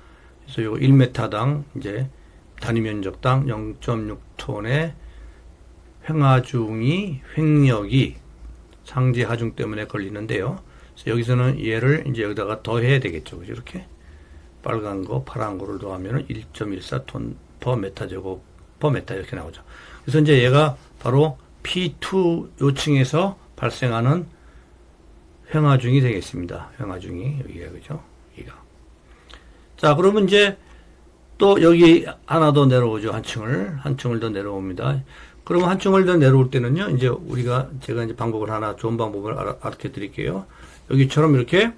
그래서 요 1메타당 이제 단위 면적당 0.6톤의 횡력이 상제 하중 때문에 걸리는데요. 그래서 여기서는 얘를 이제 여기다가 더해야 되겠죠. 그죠? 이렇게 빨간 거, 파란 거를 더하면 1.14톤 퍼 메타 제곱 퍼 메타 이렇게 나오죠. 그래서 이제 얘가 바로 P2 요층에서 발생하는 횡하중이 되겠습니다. 횡하중이 여기가 그죠? 여기가. 자, 그러면 이제 또 여기 하나 더 내려오죠. 한 층을 더 내려옵니다. 그러면 한 층을 더 내려올 때는요. 이제 제가 이제 방법을 하나 좋은 방법을 알려 드릴게요. 여기처럼 이렇게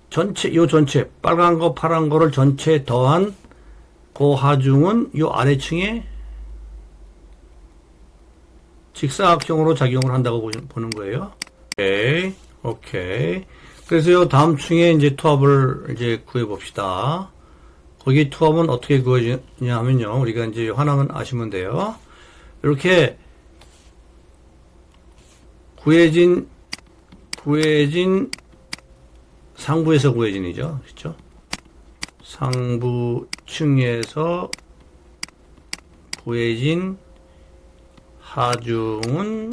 전체 빨간 거 파란 거를 전체 더한 그 하중은 요 아래층에 직사각형으로 작용을 한다고 보는 거예요. 오케이. 그래서 요 다음 층에 이제 투합을 이제 구해 봅시다. 거기 투합은 어떻게 구해지냐 하면요. 우리가 이제 하나만 아시면 돼요. 이렇게 구해진 상부에서 구해진이죠. 그렇죠? 상부층에서 구해진 하중은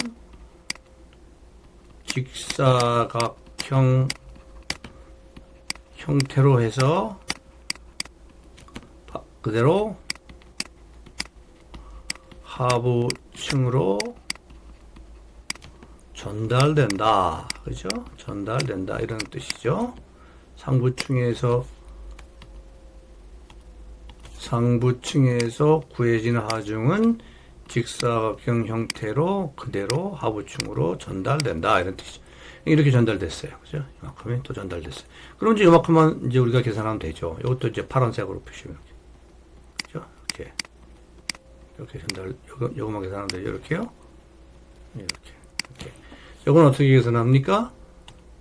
직사각형 형태로 해서 그대로 하부층으로 전달된다. 그죠? 전달된다. 이런 뜻이죠. 상부층에서 구해진 하중은 직사각형 형태로 그대로 하부층으로 전달된다. 이런 뜻이죠. 이렇게 전달됐어요. 그죠? 이만큼이 또 전달됐어요. 그럼 이제 이만큼만 이제 우리가 계산하면 되죠. 이것도 이제 파란색으로 표시면 그죠? 이렇게 전달, 요거만 계산하면 되죠. 이렇게요. 이렇게. 이건 어떻게 계산합니까?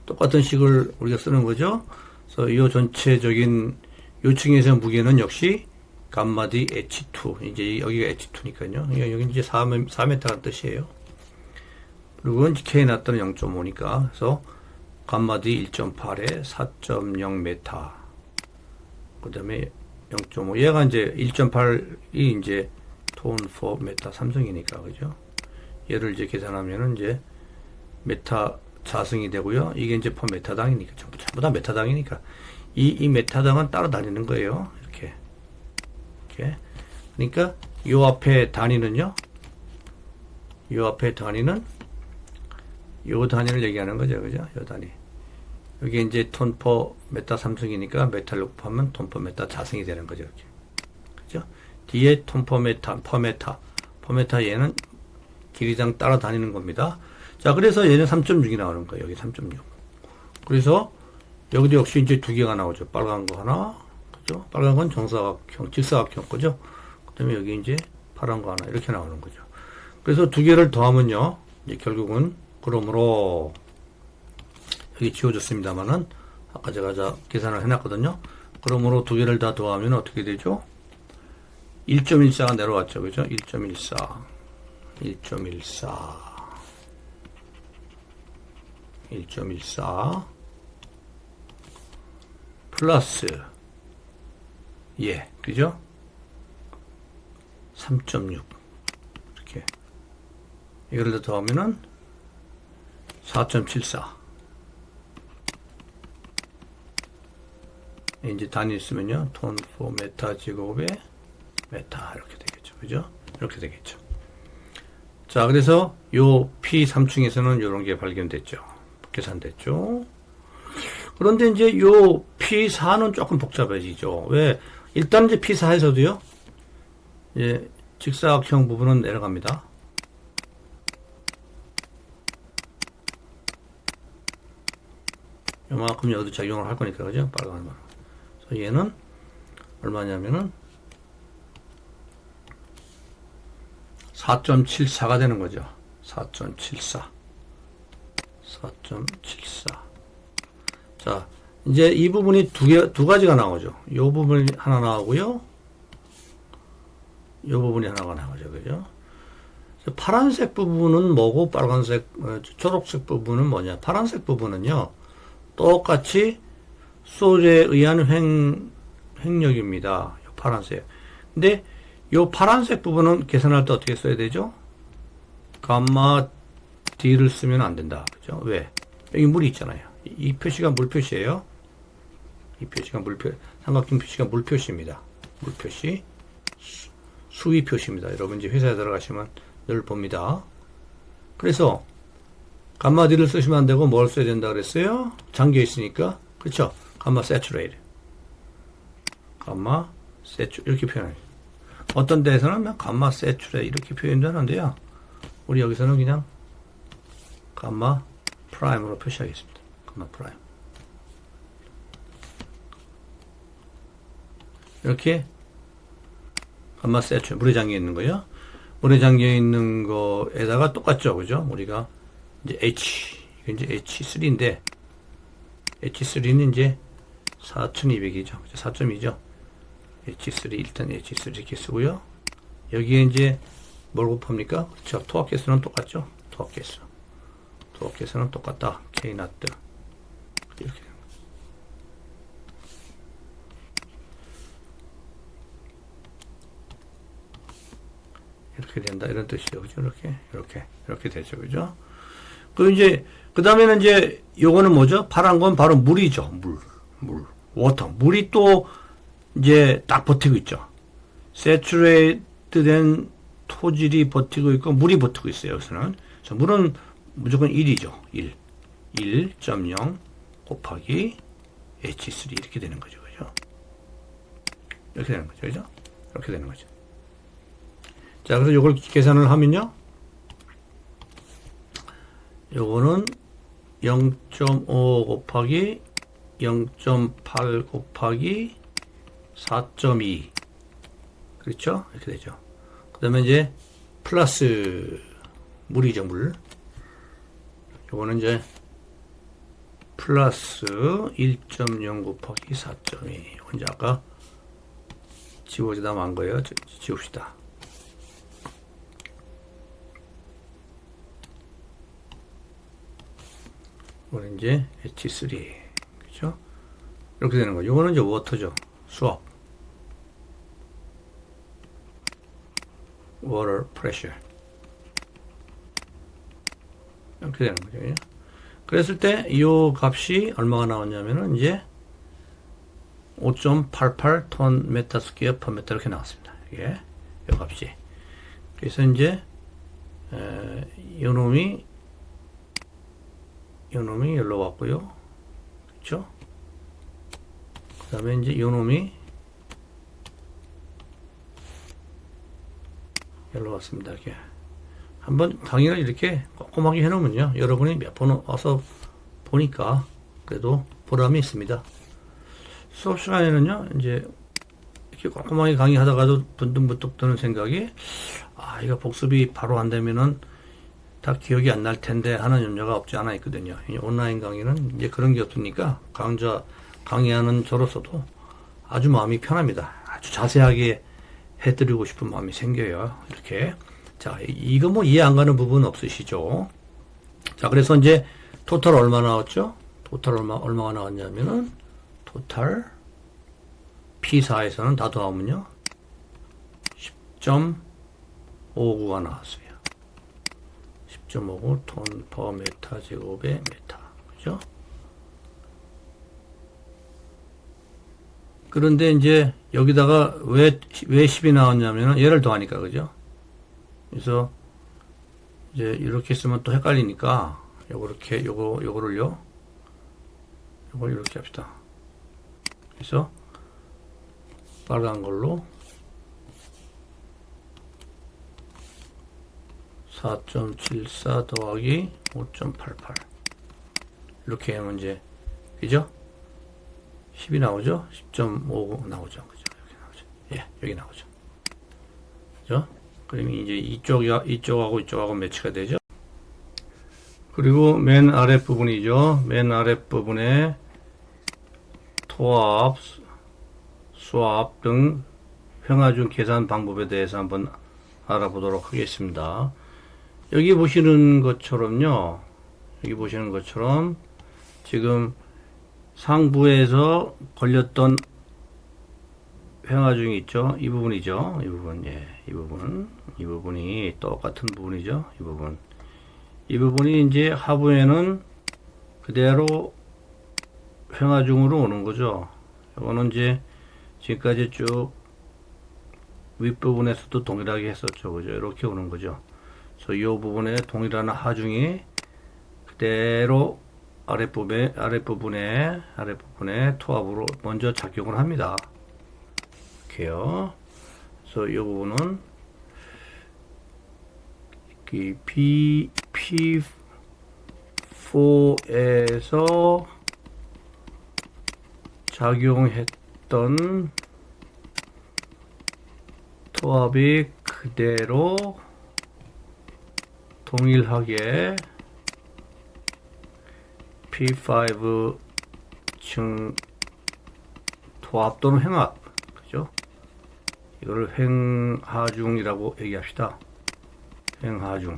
똑같은 식을 우리가 쓰는 거죠. 그래서 이 전체적인 요층에서 무게는 역시 감마 D H2. 이제 여기가 H2니까요. 여기 이제 4m라는 뜻이에요. 그리고 이제 K 났더니 0.5니까. 그래서 감마 D 1.8에 4.0m. 그 다음에 0.5. 얘가 이제 1.8이 이제 톤 퍼 메타 삼성이니까. 그죠? 얘를 이제 계산하면은 이제 메타 자승이 되고요. 이게 이제 퍼 메타당이니까 전부 다 메타당이니까 이 메타당은 따로 다니는 거예요. 이렇게. 그러니까 요 앞에 단위는요. 요 단위를 얘기하는 거죠. 그죠? 요 단위. 여기 이제 톤 퍼 메타 삼승이니까 메타를 곱하면 톤 퍼 메타 자승이 되는 거죠. 이렇게. 그죠? 뒤에 톤 퍼 메타 얘는 길이당 따라 다니는 겁니다. 자, 그래서 얘는 3.6이 나오는 거예요. 여기 3.6. 그래서 여기도 역시 이제 두 개가 나오죠. 빨간 거 하나, 그죠? 빨간 건 정사각형, 직사각형 거죠. 그 다음에 여기 이제 파란 거 하나, 이렇게 나오는 거죠. 그래서 두 개를 더하면요. 이제 결국은, 그러므로, 여기 지워졌습니다만은, 아까 제가 계산을 해놨거든요. 그러므로 두 개를 다 더하면 어떻게 되죠? 1.14가 내려왔죠. 그죠? 1.14. 플러스 그죠? 3.6 이렇게 이걸 더하면은 4.74 이제 단위 있으면요 톤 포 메타 제곱에 메타 이렇게 되겠죠. 그죠? 이렇게 되겠죠. 자, 그래서 요 P3층에서는 요런 게 발견됐죠. 계산됐죠. 그런데 이제 요 P4는 조금 복잡해지죠. 왜? 일단 이제 P4에서도요, 예, 직사각형 부분은 내려갑니다. 요만큼 여기도 작용을 할 거니까, 그죠? 빨간 거. 그래서 얘는 얼마냐면은 4.74가 되는 거죠. 4.74. 4.74. 자, 이제 이 부분이 두 가지가 나오죠. 이 부분이 하나 나오고요. 이 부분이 하나가 나오죠. 그죠? 파란색 부분은 뭐고, 초록색 부분은 뭐냐. 파란색 부분은요, 똑같이 소재에 의한 횡력입니다. 파란색. 근데 이 파란색 부분은 계산할 때 어떻게 써야 되죠? 감마 D를 쓰면 안 된다. 그죠? 왜? 여기 물이 있잖아요. 이 표시가 물 표시예요. 이 표시가 삼각형 표시가 물 표시입니다. 물 표시. 수위 표시입니다. 여러분 이제 회사에 들어가시면 늘 봅니다. 그래서 감마 D를 쓰시면 안 되고 뭘 써야 된다 그랬어요? 잠겨 있으니까. 그렇죠? 감마 세츄레이트. 감마 세츄 이렇게 표현해요. 어떤 데에서는 감마 세츄레이트 이렇게 표현도 하는데요. 우리 여기서는 그냥 감마 프라임으로 표시하겠습니다. 감마 프라임. 이렇게 감마 세츄 물에 잠겨 있는 거요. 물에 잠겨 있는 거에다가 똑같죠, 그죠? 우리가 이제 이게 이제 H3인데 H3는 이제 4200이죠. 4.2죠. H3 일단 H3 이렇게 쓰고요. 여기에 이제 뭘 곱합니까? 그렇죠. 토합계수는 똑같죠. 토합계수는 똑같다. K 나트 이렇게 이렇게 된다 이런 뜻이죠. 그죠? 이렇게 되죠. 그죠? 그 이제 그 다음에는 이제 요거는 뭐죠? 파란 건 바로 물이죠. 워터. 물이 또 이제 딱 버티고 있죠. 세츄레이트 된 토질이 버티고 있고 물이 버티고 있어요. 여기서는. 그래서 물은 무조건 1이죠. 1.0 곱하기 H3 이렇게 되는 거죠. 그죠? 이렇게 되는 거죠. 그죠? 이렇게 되는 거죠. 자, 그래서 요걸 계산을 하면요. 요거는 0.5 곱하기 0.8 곱하기 4.2 그렇죠? 이렇게 되죠. 그 다음에 이제 플러스 물이죠. 물. 요거는 이제 플러스 1.0 곱하기 4.2 이건 이제 아까 지워지다 만 거예요. 지웁시다. 이거는 이제 H3 그렇죠? 이렇게 되는 거죠. 이거는 이제 워터죠. 수압. water pressure. 이렇게 되는 거죠. 그랬을 때 이 값이 얼마가 나왔냐면은 이제 5.88 톤 메타 스퀘어 퍼 메타 이렇게 나왔습니다. 이게 이 값이. 그래서 이제 요놈이 여기로 왔고요. 그렇죠? 그 다음에 이제 요놈이 여기로 왔습니다. 이렇게 한번 강의를 이렇게 꼼꼼하게 해놓으면요, 여러분이 몇 번 와서 보니까 그래도 보람이 있습니다. 수업 시간에는요, 이제 이렇게 꼼꼼하게 강의하다가도 문득문득 드는 생각이, 이거 복습이 바로 안 되면은 다 기억이 안 날 텐데 하는 염려가 없지 않아 있거든요. 온라인 강의는 이제 그런 게 없으니까 강의하는 저로서도 아주 마음이 편합니다. 아주 자세하게 해드리고 싶은 마음이 생겨요. 이렇게. 자, 이거 뭐 이해 안 가는 부분 없으시죠? 자, 그래서 이제 토탈 얼마 나왔죠? 토탈 얼마가 나왔냐면은 토탈 P4에서는 다 더하면요 10.59가 나왔어요. 10.59 톤 퍼 메타 제곱에 메타. 그죠? 그런데 이제 여기다가 왜 10이 나왔냐면 얘를 더하니까. 그죠? 그래서 이제 이렇게 쓰면 또 헷갈리니까 요거를요. 요걸 이렇게 합시다. 그래서 빨간 걸로 4.74 더하기 5.88 이렇게 하면 이제 그죠? 10이 나오죠? 10.5 나오죠. 그죠? 여기 나오죠. 예, 여기 나오죠. 그죠? 그러면 이제 이쪽하고 매치가 되죠? 그리고 맨 아랫부분이죠. 맨 아랫부분에 토합, 수합 등 평화중 계산 방법에 대해서 한번 알아보도록 하겠습니다. 여기 보시는 것처럼요. 여기 보시는 것처럼 지금 상부에서 걸렸던 평화중이 있죠. 이 부분이죠. 이 부분, 예, 이 부분, 이 부분이 똑같은 부분이죠. 이 부분. 이 부분이 이제 하부에는 그대로 평화중으로 오는 거죠. 이거는 이제 지금까지 쭉 윗부분에서도 동일하게 했었죠. 그죠? 이렇게 오는 거죠. 그래서 이 부분에 동일한 하중이 그대로 아랫부분에 토합으로 먼저 작용을 합니다. 이렇게요. 그래서 이 부분은 P4에서 작용했던 토합이 그대로 동일하게 P5층 토합 또는 횡합, 그죠? 이거를 횡하중이라고 얘기합시다. 횡하중이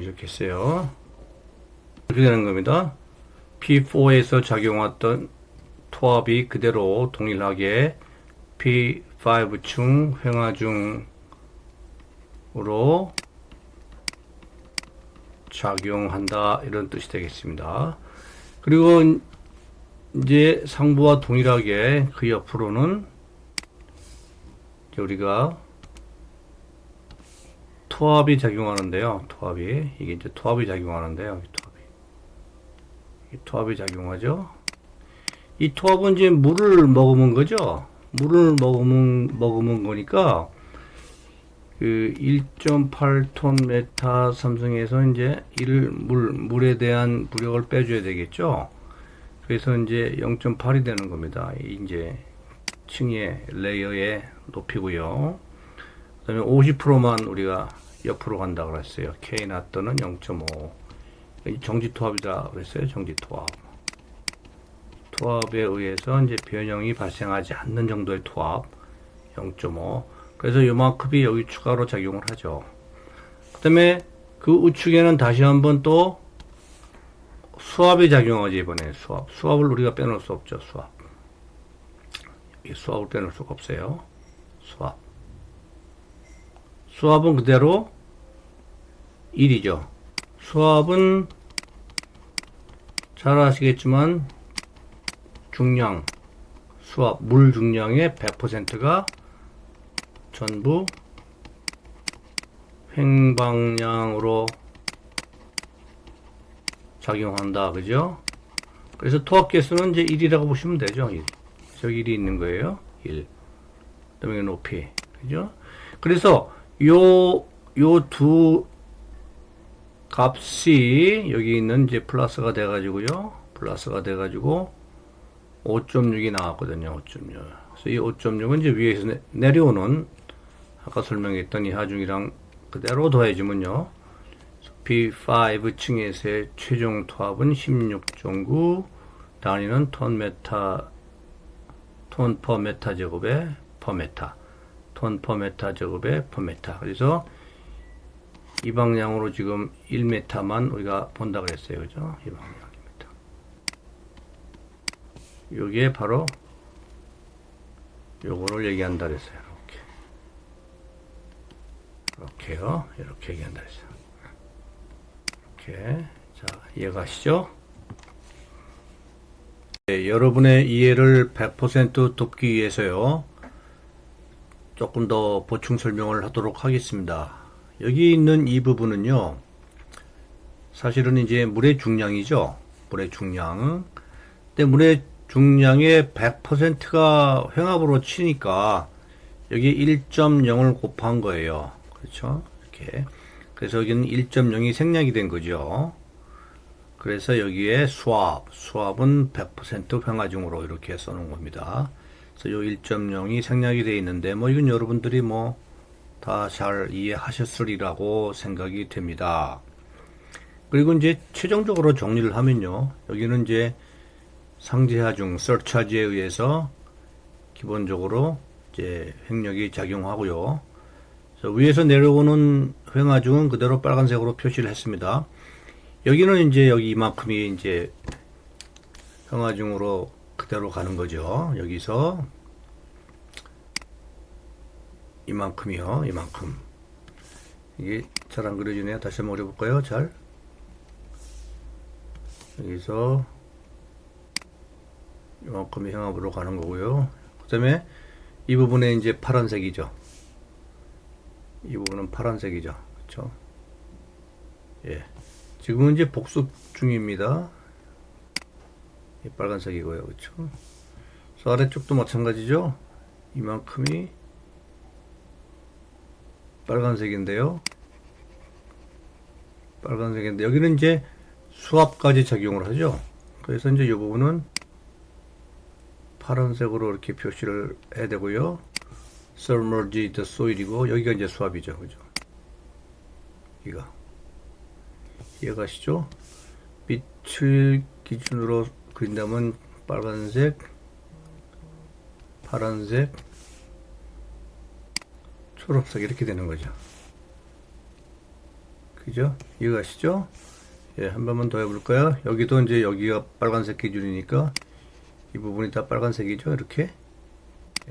좋겠어요. 이렇게 되는 겁니다. P4에서 작용했던 토합이 그대로 동일하게 P5층 횡하중으로 작용한다, 이런 뜻이 되겠습니다. 그리고 이제 상부와 동일하게 그 옆으로는 우리가 토합이 작용하는데요. 이게 이제 토합이 작용하는데요. 이 토합이 작용하죠. 이 토합은 이제 물을 머금은 거죠. 물을 머금은 거니까 그 1.8톤 메타 삼성에서 이제 물에 대한 부력을 빼줘야 되겠죠. 그래서 이제 0.8이 되는 겁니다. 이제 층의 레이어의 높이고요. 그다음에 50%만 우리가 옆으로 간다 그랬어요. K 나트는 0.5. 정지 토합이다 그랬어요. 정지 토합. 토합에 의해서 이제 변형이 발생하지 않는 정도의 토합 0.5. 그래서 요만큼이 여기 추가로 작용을 하죠. 그 다음에 그 우측에는 다시 한번 또 수압이 작용하지. 이번에 수압을 우리가 빼놓을 수 없죠. 수압을 빼놓을 수가 없어요. 수압은 그대로 1이죠. 수압은 잘 아시겠지만 중량, 물 중량의 100%가 전부 횡방향으로 작용한다. 그죠? 그래서 토합 개수는 이제 1이라고 보시면 되죠. 1. 저기 1이 있는 거예요. 1. 그다음에 높이. 그죠? 그래서 요 두 값이 여기 있는 이제 플러스가 돼가지고요. 5.6이 나왔거든요. 5.6. 그래서 이 5.6은 이제 위에서 내려오는 아까 설명했던 이 하중이랑 그대로 더해주면요. P5층에서의 최종 토합은 16.9, 단위는 톤 퍼 메타 제곱에 퍼 메타. 톤 퍼 메타 제곱에 퍼 메타. 그래서 이 방향으로 지금 1m만 우리가 본다 그랬어요. 그죠? 이 방향 1m. 요게 바로 요거를 얘기한다 그랬어요. 이렇게요. 이렇게 얘기한다 그랬어요. 이렇게. 자, 이해가시죠? 네, 여러분의 이해를 100% 돕기 위해서요. 조금 더 보충 설명을 하도록 하겠습니다. 여기 있는 이 부분은요, 사실은 이제 물의 중량이죠. 물의 중량. 근데 물의 중량의 100%가 횡압으로 치니까 여기 1.0을 곱한 거예요. 그렇죠? 이렇게. 그래서 여기는 1.0이 생략이 된 거죠. 그래서 여기에 수압은 100% 횡화중으로 이렇게 써놓은 겁니다. 그래서 요 1.0이 생략이 되어 있는데, 뭐 이건 여러분들이 뭐 다 다 잘 이해하셨으리라고 생각이 됩니다. 그리고 이제 최종적으로 정리를 하면요. 여기는 이제 상제하중, 서차지에 의해서 기본적으로 이제 횡력이 작용하고요. 위에서 내려오는 횡하중은 그대로 빨간색으로 표시를 했습니다. 여기는 이제 여기 이만큼이 이제 횡하중으로 그대로 가는 거죠. 여기서 이만큼이요. 이만큼. 이게 잘 안 그려지네요. 다시 한번 그려볼까요? 잘. 여기서 이만큼이 횡압으로 가는 거고요. 그 다음에 이 부분에 이제 파란색이죠. 이 부분은 파란색이죠. 그렇죠? 예. 지금은 이제 복습 중입니다. 이 빨간색이고요. 그렇죠? 그래서 아래쪽도 마찬가지죠. 이만큼이 빨간색인데요. 빨간색인데 여기는 이제 수압까지 작용을 하죠. 그래서 이제 이 부분은 파란색으로 이렇게 표시를 해야 되고요. submerged soil이고 여기가 이제 수압이죠. 그죠? 이해가시죠? 빛을 기준으로 그린다면 빨간색, 파란색, 초록색 이렇게 되는 거죠. 그죠? 이해가시죠? 예, 한 번만 더 해볼까요? 여기도 이제 여기가 빨간색 기준이니까 이 부분이 다 빨간색이죠. 이렇게.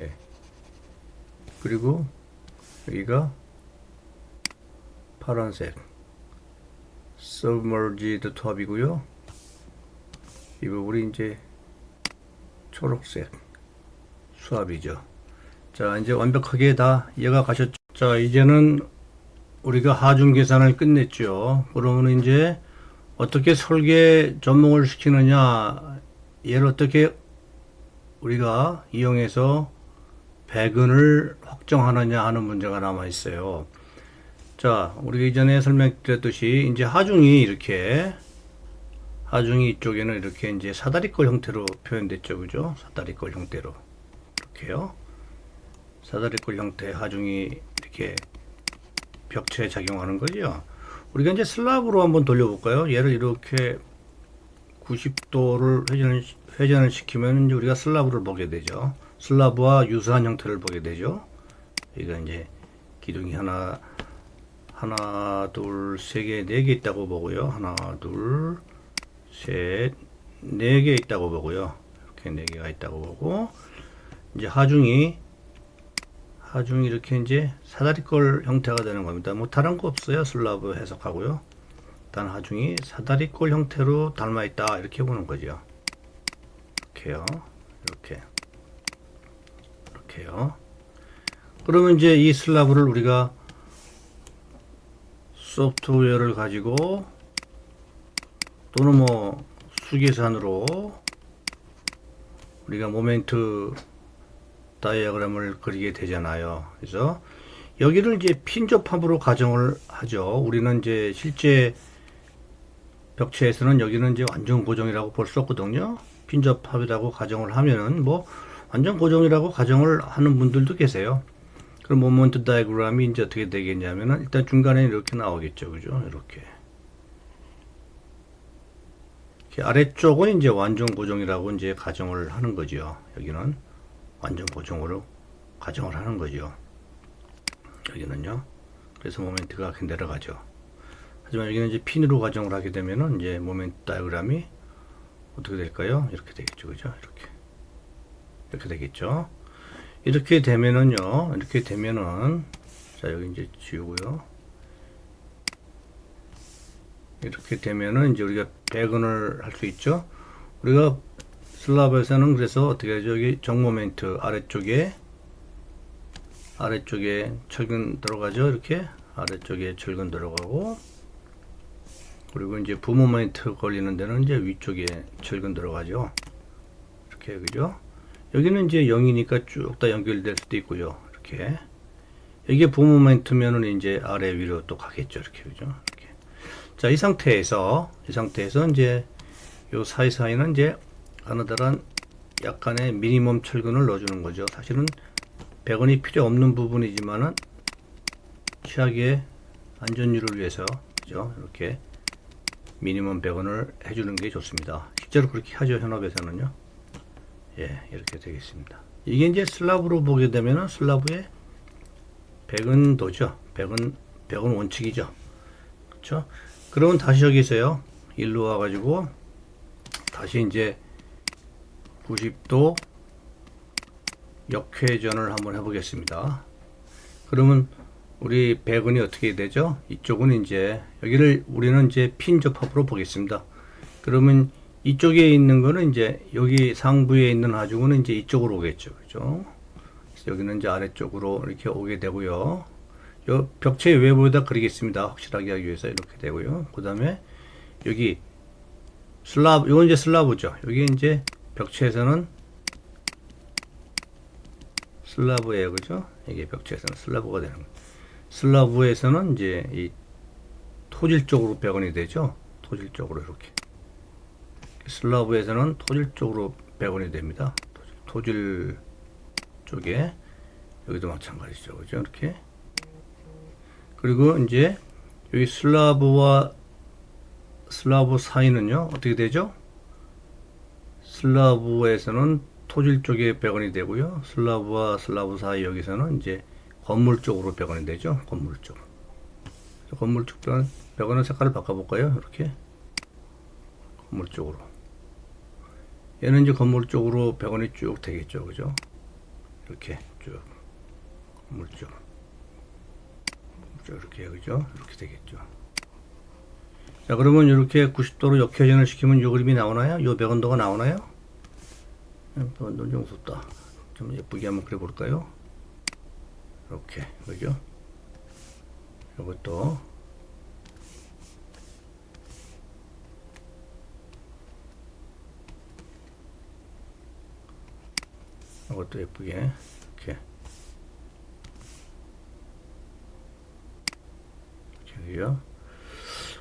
예. 그리고 여기가 파란색 submerged top이고요. 이 부분이 이제 초록색 수압이죠. 자, 이제 완벽하게 다 이해가 가셨죠? 자, 이제는 우리가 하중 계산을 끝냈죠. 그러면 이제 어떻게 설계 접목을 시키느냐, 얘를 어떻게 우리가 이용해서 배근을 확정하느냐 하는 문제가 남아 있어요. 자, 우리가 이전에 설명드렸듯이 이제 하중이 이쪽에는 이렇게 이제 사다리꼴 형태로 표현됐죠. 그죠? 사다리꼴 형태로. 이렇게요. 사다리꼴 형태의 하중이 이렇게 벽체에 작용하는 거죠. 우리가 이제 슬랍으로 한번 돌려볼까요? 얘를 이렇게 90도를 회전을 시키면 이제 우리가 슬라브를 보게 되죠. 슬라브와 유사한 형태를 보게 되죠. 여기가 이제 기둥이 하나, 둘, 세 개, 네 개 있다고 보고요. 하나, 둘, 셋, 네 개 있다고 보고요. 이렇게 네 개가 있다고 보고, 이제 하중이 이렇게 이제 사다리꼴 형태가 되는 겁니다. 뭐 다른 거 없어요. 슬라브 해석하고요. 일단 하중이 사다리꼴 형태로 닮아 있다. 이렇게 보는 거죠. 이렇게요. 이렇게요. 그러면 이제 이 슬라브를 우리가 소프트웨어를 가지고 또는 뭐 수계산으로 우리가 모멘트 다이어그램을 그리게 되잖아요. 그래서 여기를 이제 핀접합으로 가정을 하죠. 우리는 이제 실제 벽체에서는 여기는 이제 완전 고정이라고 볼 수 없거든요. 핀접합이라고 가정을 하면은 뭐 완전 고정이라고 가정을 하는 분들도 계세요. 그럼 모멘트 다이어그램이 이제 어떻게 되겠냐면은 일단 중간에 이렇게 나오겠죠. 그죠? 이렇게 아래쪽은 이제 완전 고정이라고 이제 가정을 하는 거죠. 여기는 완전 고정으로 가정을 하는 거죠. 여기는요. 그래서 모멘트가 내려가죠. 하지만 여기는 이제 핀으로 가정을 하게 되면은 이제 모멘트 다이어그램이 어떻게 될까요? 이렇게 되겠죠. 그죠? 이렇게 되겠죠. 이렇게 되면은요. 자, 여기 이제 지우고요. 이렇게 되면은 이제 우리가 배근을 할 수 있죠. 우리가 슬랍에서는 그래서 어떻게 하죠? 여기 정모멘트 아래쪽에 철근 들어가죠. 이렇게 아래쪽에 철근 들어가고, 그리고 이제 부모멘트 걸리는 데는 이제 위쪽에 철근 들어가죠. 이렇게, 그죠? 여기는 이제 0이니까 쭉 다 연결될 수도 있고요. 이렇게. 이게 부모멘트면은 이제 아래 위로 또 가겠죠. 이렇게, 그죠? 이렇게. 자, 이 상태에서 이제 요 사이사이는 이제 가느다란 약간의 미니멈 철근을 넣어주는 거죠. 사실은 배근이 필요 없는 부분이지만은 취약의 안전율을 위해서 그죠? 이렇게 미니멈 100원을 해주는 게 좋습니다. 실제로 그렇게 하죠. 현업에서는요. 예, 이렇게 되겠습니다. 이게 이제 슬라브로 보게 되면은 슬라브의 100은 도죠. 100은 원칙이죠. 그렇죠? 그러면 다시 여기서요. 일로 와가지고 다시 이제 90도 역회전을 한번 해보겠습니다. 그러면 우리 100원이 어떻게 되죠? 이쪽은 이제 여기를 우리는 이제 핀 접합으로 보겠습니다. 그러면 이쪽에 있는 거는 이제 여기 상부에 있는 하중은 이제 이쪽으로 오겠죠. 그죠? 여기는 이제 아래쪽으로 이렇게 오게 되고요. 요 벽체 외부에다 그리겠습니다. 확실하게 하기 위해서 이렇게 되고요. 그 다음에 여기 슬라브, 이건 이제 슬라브죠. 여기 이제 벽체에서는 슬라브예요. 그죠? 이게 벽체에서는 슬라브가 되는 거예요. 슬라브에서는 이제 이 토질 쪽으로 100원이 되죠. 토질 쪽으로 이렇게. 슬라브에서는 토질 쪽으로 100원이 됩니다. 토질 쪽에 여기도 마찬가지죠. 그죠? 이렇게. 그리고 이제 여기 슬라브와 슬라브 사이는요. 어떻게 되죠? 슬라브에서는 토질 쪽에 100원이 되고요. 슬라브와 슬라브 사이 여기서는 이제 건물 쪽으로 100원이 되죠. 건물 쪽. 건물 쪽 100원은 색깔을 바꿔볼까요? 이렇게. 건물 쪽으로. 얘는 이제 건물 쪽으로 100원이 쭉 되겠죠. 그죠? 이렇게 쭉. 건물 쪽. 이렇게, 그죠? 이렇게 되겠죠. 자, 그러면 이렇게 90도로 역회전을 시키면 요 그림이 나오나요? 요 백원도가 나오나요? 백원도 좀 웃었다. 좀 예쁘게 한번 그려볼까요? 이렇게, 그죠? 요것도. 요것도 예쁘게, 이렇게. 이렇게요.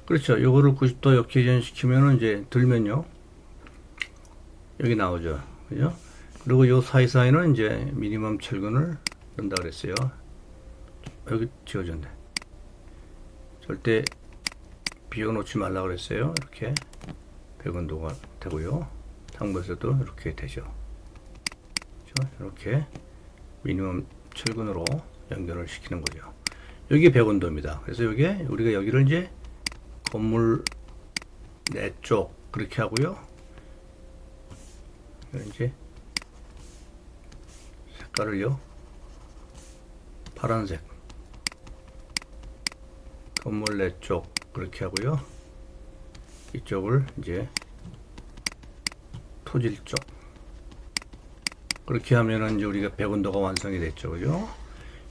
그렇죠. 요거를 90도 역회전 시키면은 이제 들면요. 여기 나오죠. 그죠? 그리고 요 사이사이는 이제 미니멈 철근을 넣는다 그랬어요. 여기 지워졌네. 절대 비워놓지 말라 그랬어요. 이렇게 100원도가 되고요. 상부에서도 이렇게 되죠. 그렇죠? 이렇게 미니멈 철근으로 연결을 시키는 거죠. 여기 100원도입니다. 그래서 여기에 우리가 여기를 이제 건물 내 쪽 그렇게 하고요. 이제 색깔을요. 파란색. 건물 내 쪽 그렇게 하고요. 이쪽을 이제 토질 쪽. 그렇게 하면은 이제 우리가 100원도가 완성이 됐죠. 그죠?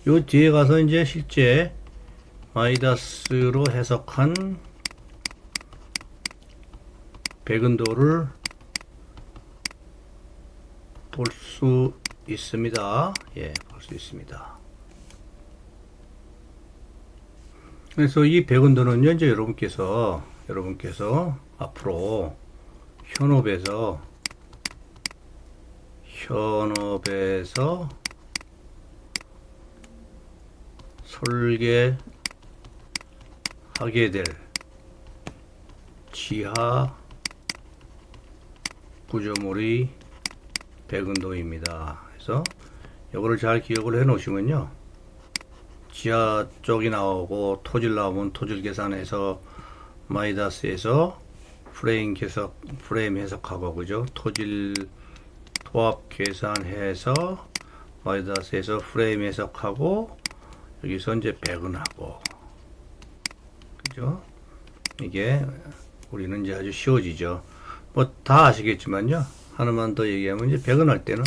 요 뒤에 가서 이제 실제 마이다스로 해석한 백은도를 볼 수 있습니다. 예, 볼 수 있습니다. 그래서 이 백은도는요, 이제 여러분께서 앞으로 현업에서 설계하게 될 지하 구조물이 백은도입니다. 그래서 이거를 잘 기억을 해 놓으시면요. 지하 쪽이 나오고 토질 나오면 토질 계산해서 마이다스에서 프레임 해석하고 그죠? 토질 토합 계산해서 마이다스에서 프레임 해석하고 여기서 이제 백은하고 그죠? 이게 우리는 이제 아주 쉬워지죠. 뭐 다 아시겠지만요. 하나만 더 얘기하면 이제 백은할 때는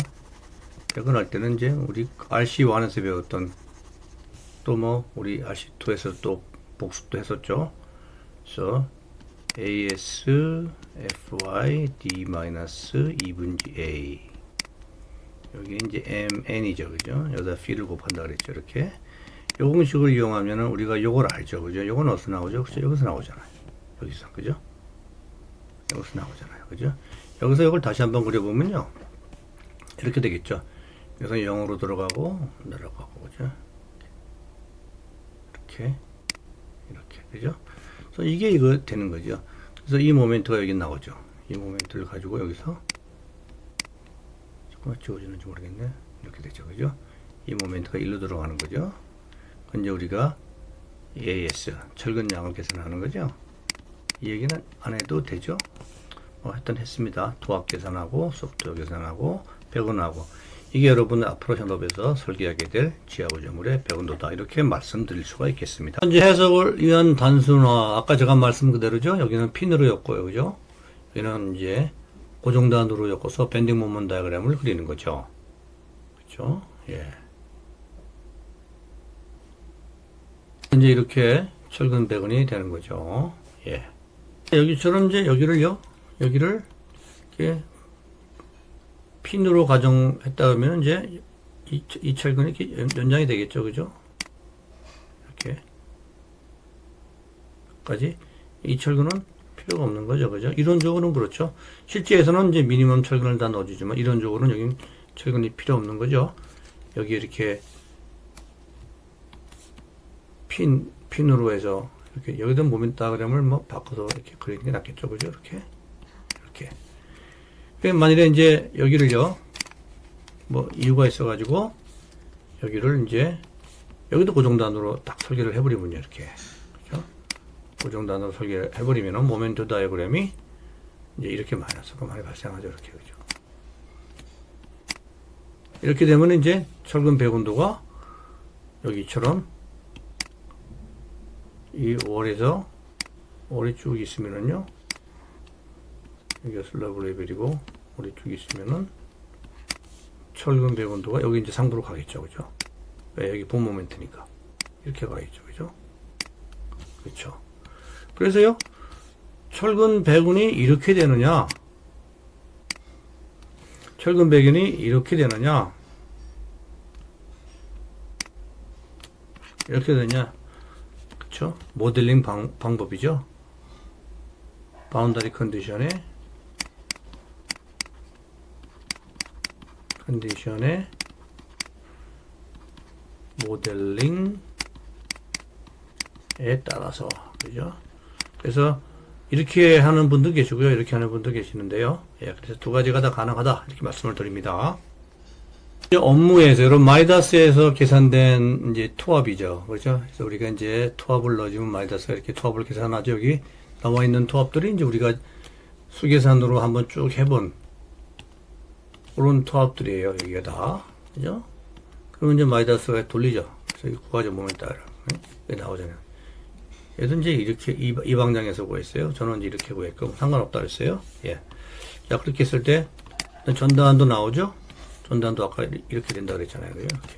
이제 우리 RC1에서 배웠던 또 뭐 우리 RC2에서 또 복습도 했었죠. 그래서 AS FY D-2분지 A 여기 이제 MN이죠. 그죠? 여기다 P를 곱한다 그랬죠. 이렇게 요 공식을 이용하면은 우리가 요걸 알죠. 그죠? 요건 어디서 나오죠? 그죠? 여기서 나오잖아요. 여기서. 그죠? 여기서 나오잖아요. 그죠? 여기서 이걸 다시 한번 그려보면요. 이렇게 되겠죠. 그래서 0으로 들어가고, 내려가고, 그죠? 이렇게. 이렇게 그죠? 그래서 이게 이거 되는 거죠. 그래서 이 모멘트가 여기 나오죠. 이 모멘트를 가지고 여기서 조금만 지워지는지 모르겠네. 이렇게 되죠, 그죠? 이 모멘트가 일로 들어가는 거죠. 이제 우리가 AS 철근 양을 계산하는 거죠. 이 얘기는 안 해도 되죠. 하여튼 했습니다. 도합 계산하고 소프트웨어 계산하고 배분하고 이게 여러분 앞으로 현업에서 설계하게 될 지하 구조물의 배분도다 이렇게 말씀드릴 수가 있겠습니다. 현재 해석을 위한 단순화 아까 제가 말씀 그대로죠. 여기는 핀으로 엮고요, 그죠? 여기는 이제 고정단으로 엮어서 밴딩 모먼트 다이어그램을 그리는 거죠. 그렇죠? 예. 이제 이렇게 철근 배근이 되는 거죠. 예. 여기처럼 이제 여기를 이렇게 핀으로 가정했다 그러면 이제 이 철근이 이렇게 연장이 되겠죠, 그죠? 이렇게 까지 이 철근은 필요가 없는 거죠, 그죠? 이론적으로는 그렇죠. 실제에서는 이제 미니멈 철근을 다 넣어주지만 이론적으로는 여기 철근이 필요 없는 거죠. 여기 이렇게 핀으로 해서 이렇게 여기다 모멘트 다이어그램을 뭐 바꿔서 이렇게 그리는 게 낫겠죠, 그죠? 이렇게. 만일에 이제 여기를요, 뭐 이유가 있어가지고 여기를 이제 여기도 고정단으로 딱 설계를 해버리면요, 이렇게. 그죠? 고정단으로 설계를 해버리면은 모멘트 다이어그램이 이제 이렇게 마이너스가 많이 발생하죠, 이렇게. 그죠? 이렇게 되면 이제 철근 배분도가 여기처럼 이 월이 쭉 있으면은요, 여기가 슬라브 레벨이고, 월이 쭉 있으면은, 철근 배분도가 여기 이제 상부로 가겠죠, 그죠? 왜? 여기 본 모멘트니까. 이렇게 가겠죠, 그죠? 그렇죠. 그래서요, 철근 배분이 이렇게 되느냐, 철근 배분이 이렇게 되느냐, 이렇게 되느냐, 그쵸? 모델링 방법이죠. 바운더리 컨디션에 모델링에 따라서, 그죠? 그래서 이렇게 하는 분도 계시고요, 이렇게 하는 분도 계시는데요. 예, 그래서 두 가지가 다 가능하다 이렇게 말씀을 드립니다. 업무에서 여러분 마이다스에서 계산된 이제 투합이죠, 그렇죠? 그래서 우리가 이제 투합을 넣어주면 마이다스가 이렇게 투합을 계산하죠. 여기 나와 있는 투합들이 이제 우리가 수계산으로 한번 쭉 해본 그런 투합들이에요. 여기가 다, 그죠? 그러면 이제 마이다스가 돌리죠. 그래서 이 구가적 모멘트 다이어그램 여기 나오잖아요. 얘도 이제 이렇게 이 방향에서 구했어요. 저는 이제 이렇게 구했고 상관없다 그랬어요. 예. 자, 그렇게 했을 때 전단도 나오죠. 전단도 아까 이렇게 된다 그랬잖아요.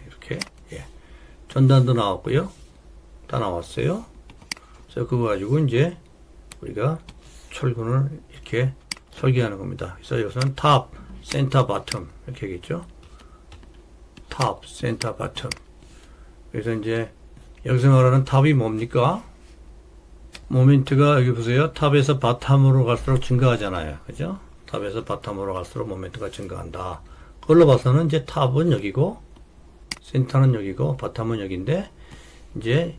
이렇게. 예. 전단도 나왔고요. 다 나왔어요. 그래서 그거 가지고 이제 우리가 철근을 이렇게 설계하는 겁니다. 그래서 여기서는 탑, 센터, 바텀 이렇게 하겠죠. 탑, 센터, 바텀. 그래서 이제 여기서 말하는 탑이 뭡니까? 모멘트가 여기 보세요. 탑에서 바텀으로 갈수록 증가하잖아요. 그죠? 탑에서 바텀으로 갈수록 모멘트가 증가한다. 그걸로 봐서는 이제 탑은 여기고 센터는 여기고 바텀은 여기인데 이제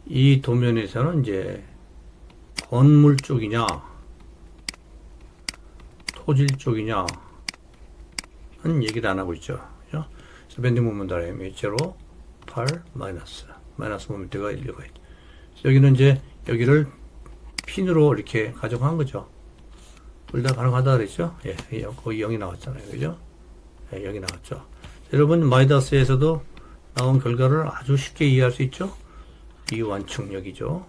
이 도면에서는 이제 건물 쪽이냐 토질 쪽이냐 는 얘기를 안 하고 있죠. 그죠? 그래서 밴딩 모멘트 다이어그램이 0, 8, 마이너스 모멘트가 1, 2가 있죠. 여기는 이제 여기를 핀으로 이렇게 가정한 거죠. 둘 다 가능하다 그랬죠? 예, 거기 0이 나왔잖아요. 그죠? 예, 여기 나왔죠. 여러분 마이다스에서도 나온 결과를 아주 쉽게 이해할 수 있죠? B1층 여기죠.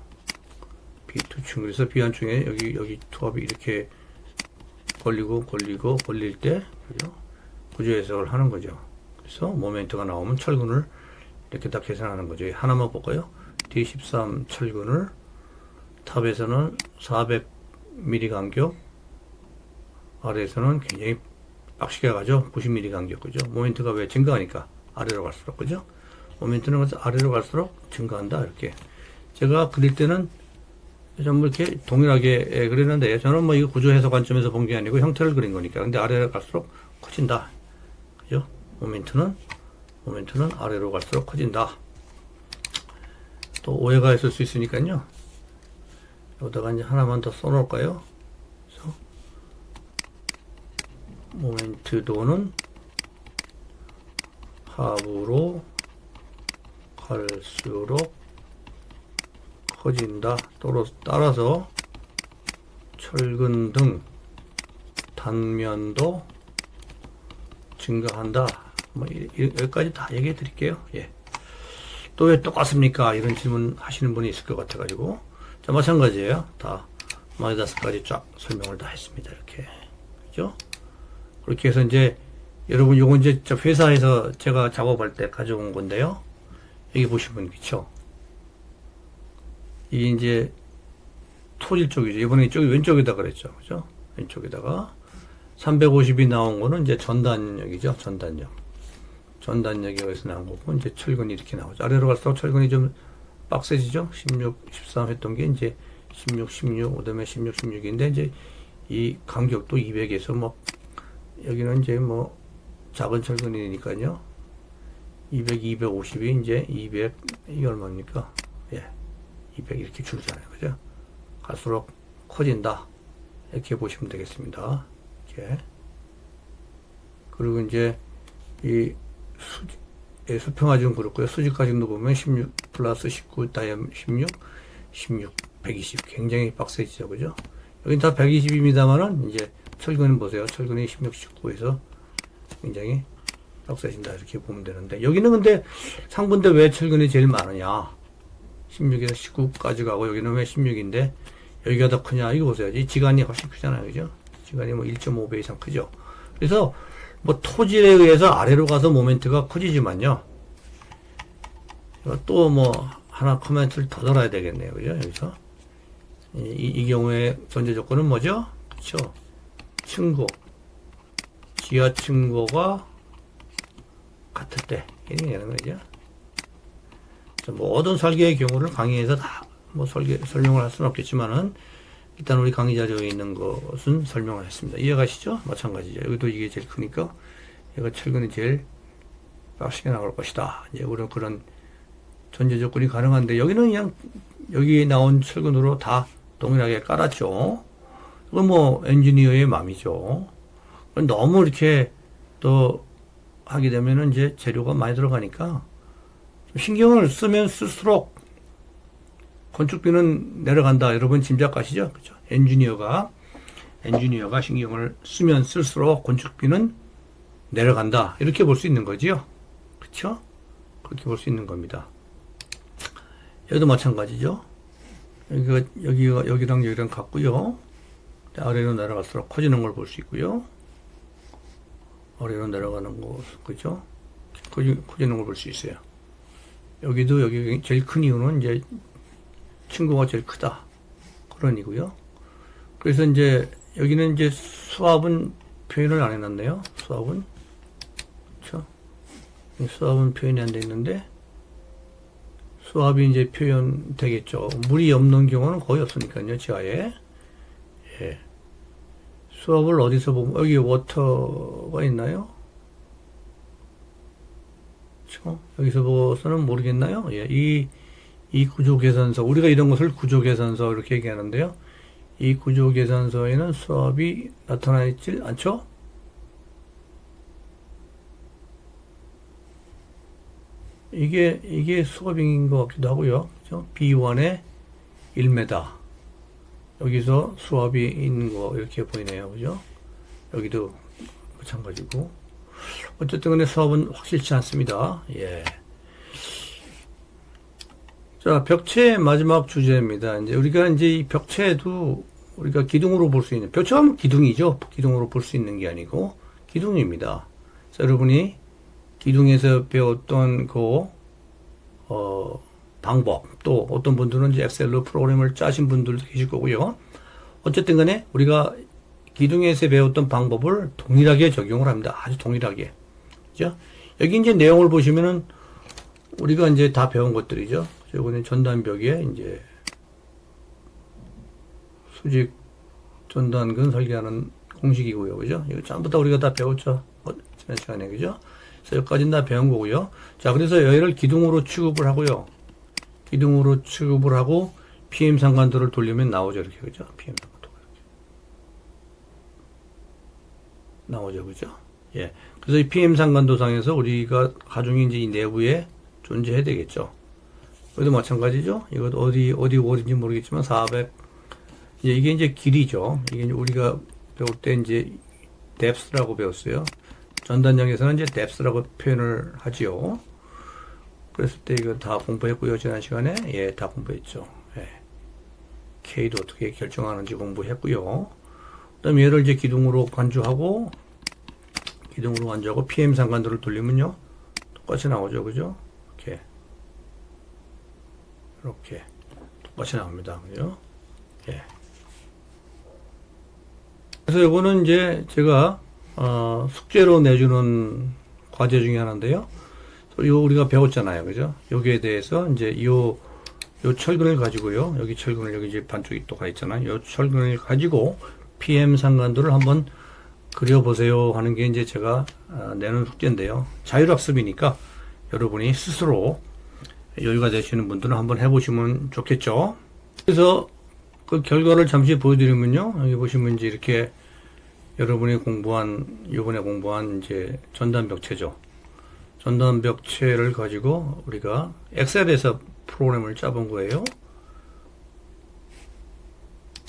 B2층. 그래서 B1층에 여기 투합이 이렇게 걸릴 때, 그죠? 구조 해석을 하는 거죠. 그래서 모멘트가 나오면 철근을 이렇게 딱 계산하는 거죠. 하나만 볼까요? D13 철근을 탑에서는 400mm 간격, 아래에서는 굉장히 빡시게 가죠. 90mm 간격, 그죠? 모멘트가 왜 증가하니까 아래로 갈수록, 그죠? 모멘트는 아래로 갈수록 증가한다. 이렇게 제가 그릴 때는 전부 이렇게 동일하게 그리는데 저는 뭐 이거 구조 해석 관점에서 본 게 아니고 형태를 그린 거니까. 근데 아래로 갈수록 커진다. 그죠? 모멘트는 아래로 갈수록 커진다. 또 오해가 있을 수 있으니까요. 여기다가 이제 하나만 더 써놓을까요? 그래서 모멘트도는 하부로 갈수록 커진다. 따라서 철근 등 단면도 증가한다. 뭐 여기까지 다 얘기해 드릴게요. 예. 또 왜 똑같습니까? 이런 질문 하시는 분이 있을 것 같아가지고. 자, 마찬가지예요. 다 마이너스까지 쫙 설명을 다 했습니다. 이렇게. 그죠? 그렇게 해서 이제 여러분 요거 이제 저 회사에서 제가 작업할 때 가져온 건데요. 여기 보시면 그쵸? 이 이제 토질 쪽이죠. 이번에 이쪽이 왼쪽에다 그랬죠. 그죠? 왼쪽에다가 350이 나온 거는 이제 전단역이죠. 전단역이 여기서 나온 거고, 이제 철근이 이렇게 나오죠. 아래로 갈수록 철근이 좀 빡세지죠? 16, 13 했던 게 이제 16, 16, 그 다음에 16, 16인데, 이제 이 간격도 200에서 뭐, 여기는 이제 뭐, 작은 철근이니까요. 200, 250이 이제 200, 이게 얼마입니까? 예. 200 이렇게 줄잖아요. 그죠? 갈수록 커진다. 이렇게 보시면 되겠습니다. 이렇게. 그리고 이제 이 수평화준 그렇고요. 수직화준도 보면 16 플러스 19 다이아몬 16, 120 굉장히 빡세지죠. 그죠? 여긴 다 120입니다만은 이제 철근은 보세요. 철근이 16, 19에서 굉장히 빡세진다. 이렇게 보면 되는데 여기는 근데 상부인데 왜 철근이 제일 많으냐? 16에서 19까지 가고 여기는 왜 16인데 여기가 더 크냐? 이거 보세요. 이 지간이 훨씬 크잖아요. 그죠? 지간이 뭐 1.5배 이상 크죠? 그래서 뭐 토질에 의해서 아래로 가서 모멘트가 커지지만요. 또 뭐 하나 코멘트를 더 달아야 되겠네요. 그죠? 여기서. 이 경우에 전제 조건은 뭐죠? 그쵸? 층고. 지하 층고가 같을 때. 이렇게 되는 거죠. 모든 설계의 경우를 강의에서 다 뭐 설명을 할 수는 없겠지만은 일단 우리 강의 자료에 있는 것은 설명을 했습니다. 이해가시죠? 마찬가지죠. 여기도 이게 제일 크니까 얘가 철근이 제일 빡시게 나올 것이다. 이제 우리는 그런 전제 조건이 가능한데 여기는 그냥 여기 나온 철근으로 다 동일하게 깔았죠. 이건 뭐 엔지니어의 맘이죠. 너무 이렇게 또 하게 되면은 이제 재료가 많이 들어가니까 신경을 쓰면 쓸수록 건축비는 내려간다. 여러분 짐작가시죠? 그죠? 엔지니어가 신경을 쓰면 쓸수록 건축비는 내려간다. 이렇게 볼 수 있는 거지요. 그쵸? 그렇게 볼 수 있는 겁니다. 여기도 마찬가지죠. 여기랑 같고요. 아래로 내려갈수록 커지는 걸 볼 수 있고요. 아래로 내려가는 거, 그죠? 커지는 걸 볼 수 있어요. 여기도 여기 제일 큰 이유는 이제 층고가 제일 크다. 그런 이고요. 그래서 이제 여기는 이제 수압은 표현을 안 해놨네요. 수압은. 그쵸? 수압은 표현이 안 돼 있는데, 수압이 이제 표현 되겠죠. 물이 없는 경우는 거의 없으니까요, 지하에. 예. 수압을 어디서 보면, 여기 워터가 있나요? 그쵸? 여기서 보고서는 모르겠나요? 예. 이 구조계산서, 우리가 이런 것을 구조계산서 이렇게 얘기하는데요. 이 구조계산서에는 수압이 나타나 있질 않죠? 이게 수압인 것 같기도 하고요. 그죠? B1에 1m. 여기서 수압이 있는 거, 이렇게 보이네요. 그죠? 여기도 마찬가지고. 어쨌든 간에 수압은 확실치 않습니다. 예. 자, 벽체의 마지막 주제입니다. 이제 우리가 이제 이 벽체도 우리가 기둥으로 볼 수 있는, 벽체하면 기둥이죠. 기둥으로 볼 수 있는 게 아니고, 기둥입니다. 자, 여러분이 기둥에서 배웠던 방법, 또 어떤 분들은 이제 엑셀로 프로그램을 짜신 분들도 계실 거고요. 어쨌든 간에 우리가 기둥에서 배웠던 방법을 동일하게 적용을 합니다. 아주 동일하게. 그죠? 여기 이제 내용을 보시면은 우리가 이제 다 배운 것들이죠. 요거는 전단벽에 이제 수직 전단근 설계하는 공식이고요. 그죠? 이거 전부 다 우리가 다 배웠죠. 지난 시간에. 그죠? 그래서 여기까지는 다 배운 거고요. 자, 그래서 여기를 기둥으로 취급을 하고요. 기둥으로 취급을 하고 PM 상관도를 돌리면 나오죠. 이렇게. 그죠? PM 상관도가 이렇게. 나오죠. 그죠? 예. 그래서 이 PM 상관도상에서 우리가 가중이 이제 이 내부에 존재해야 되겠죠. 여기도 마찬가지죠. 이것도 어디 월인지 모르겠지만 400. 이게 이제 길이죠. 이게 이제 우리가 배울 때 이제 depth라고 배웠어요. 전단역에서는 이제 depth라고 표현을 하지요. 그랬을 때 이거 다 공부했고요. 지난 시간에. 예, 다 공부했죠. 예. K도 어떻게 결정하는지 공부했고요. 그 다음에 얘를 이제 기둥으로 간주하고 PM 상관도를 돌리면요. 똑같이 나오죠. 그죠? 이렇게 똑같이 나옵니다. 그죠? 예. 그래서 이거는 이제 제가 숙제로 내주는 과제 중에 하나인데요. 요 우리가 배웠잖아요. 그죠? 여기에 대해서 이제 요 철근을 가지고요. 여기 철근을 여기 이제 반쪽이 또 가 있잖아요. 요 철근을 가지고 PM 상관도를 한번 그려보세요 하는 게 이제 제가 내는 숙제인데요. 자율학습이니까 여러분이 스스로 여유가 되시는 분들은 한번 해보시면 좋겠죠. 그래서 그 결과를 잠시 보여드리면요. 여기 보시면 이제 이렇게 여러분이 요번에 공부한 이제 전단벽체죠. 전단벽체를 가지고 우리가 엑셀에서 프로그램을 짜본 거예요.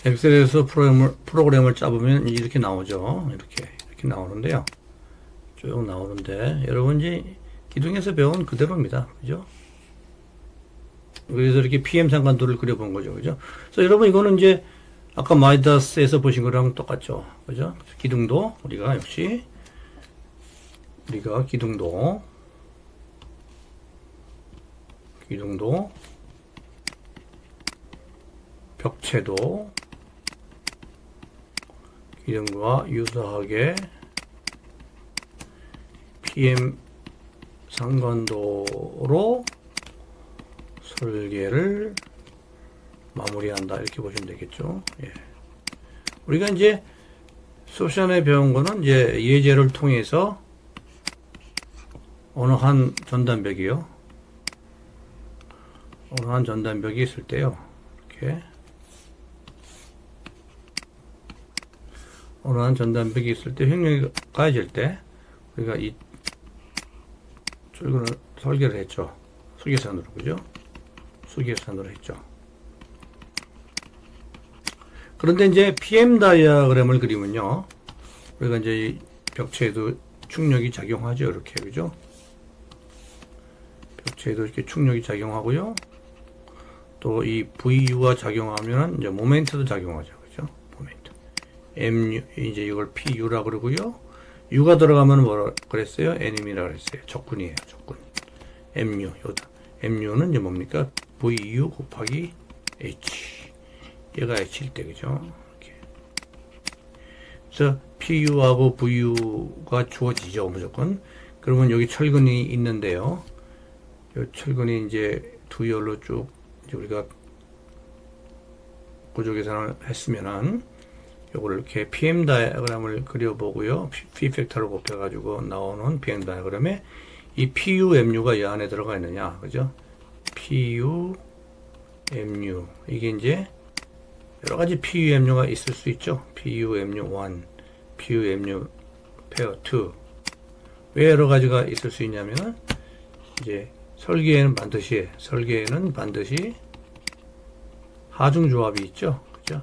엑셀에서 프로그램을 짜보면 이렇게 나오죠. 이렇게 나오는데요. 쭉 나오는데, 여러분 이제 기둥에서 배운 그대로입니다. 그죠? 그래서 이렇게 PM 상관도를 그려본 거죠. 그죠? 그래서 여러분 이거는 이제 아까 마이다스에서 보신 거랑 똑같죠. 그죠? 기둥도 우리가 역시 기둥도 벽체도 기둥과 유사하게 PM 상관도로 설계를 마무리한다. 이렇게 보시면 되겠죠. 예. 우리가 이제 수업 시간에 배운 거는 이제 예제를 통해서 어느 한 전단벽이 있을 때요. 이렇게 어느 한 전단벽이 있을 때 횡령이 가해질 때 우리가 이 철근을 설계를 했죠. 수계선으로. 그죠? 수계선으로 했죠. 그런데 이제 PM 다이아그램을 그리면요. 우리가 이제 이 벽체에도 충력이 작용하죠. 이렇게. 그죠? 벽체에도 이렇게 충력이 작용하고요. 또 이 VU가 작용하면 이제 모멘트도 작용하죠. 그죠? 모멘트. MU, 이제 이걸 PU라 그러고요. U가 들어가면 뭐라 그랬어요? N임이라 그랬어요. 적군이에요. 적군. MU. MU는 이제 뭡니까? VU 곱하기 H. 얘가 H일 때, 그죠? 이렇게. 그래서 PU하고 VU가 주어지죠. 무조건. 그러면 여기 철근이 있는데요. 이 철근이 이제 두 열로 쭉 이제 우리가 구조 계산을 했으면은 요거를 이렇게 PM 다이어그램을 그려보고요. P 팩터를 곱해가지고 나오는 PM 다이어그램에 이 PU, MU가 이 안에 들어가 있느냐. 그죠? PU, MU. 이게 이제 여러 가지 PU, MU가 있을 수 있죠. PU, MU1, PU, MU 페어 2. 왜 여러 가지가 있을 수 있냐면은 이제 설계에는 반드시 하중조합이 있죠. 그죠?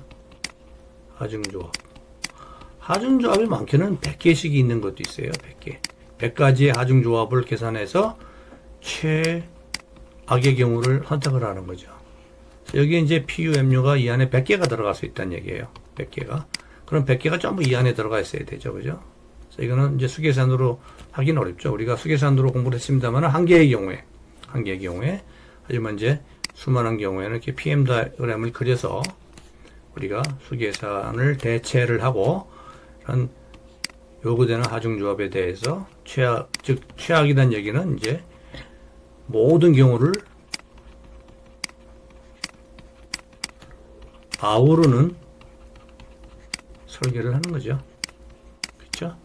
하중조합이 많게는 100개씩이 있는 것도 있어요. 100개. 100가지의 하중조합을 계산해서 최악의 경우를 선택을 하는 거죠. 여기에 이제 PUMU가 이 안에 100개가 들어갈 수 있다는 얘기예요. 100개가. 그럼 100개가 전부 이 안에 들어가 있어야 되죠. 그죠? 그래서 이거는 이제 수계산으로 하긴 어렵죠. 우리가 수계산으로 공부를 했습니다만 한 개의 경우에. 하지만 이제 수많은 경우에는 이렇게 PM 다이어그램을 그려서 우리가 수계산을 대체를 하고 한 요구되는 하중조합에 대해서 최악이란 얘기는 이제 모든 경우를 아우르는 설계를 하는 거죠. 그렇죠?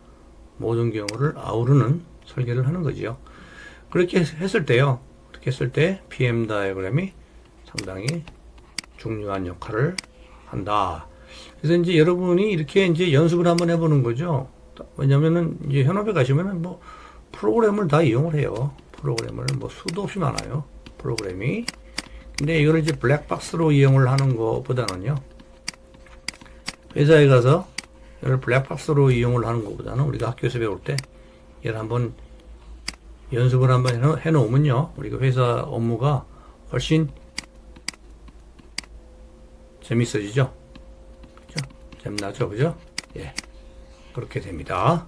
모든 경우를 아우르는 설계를 하는 거죠. 그렇게 했을 때 PM 다이어그램이 상당히 중요한 역할을 한다. 그래서 이제 여러분이 이렇게 이제 연습을 한번 해보는 거죠. 왜냐면은 이제 현업에 가시면은 뭐 프로그램을 다 이용을 해요. 프로그램을 뭐 수도 없이 많아요. 프로그램이. 근데 이거를 이제 블랙박스로 이용을 하는 것보다는요. 회사에 가서 이걸 블랙박스로 이용을 하는 것보다는 우리가 학교에서 배울 때 이걸 한번 연습을 한번 해놓으면요. 우리가 회사 업무가 훨씬 재밌어지죠. 그죠? 재미나죠. 그죠? 예. 그렇게 됩니다.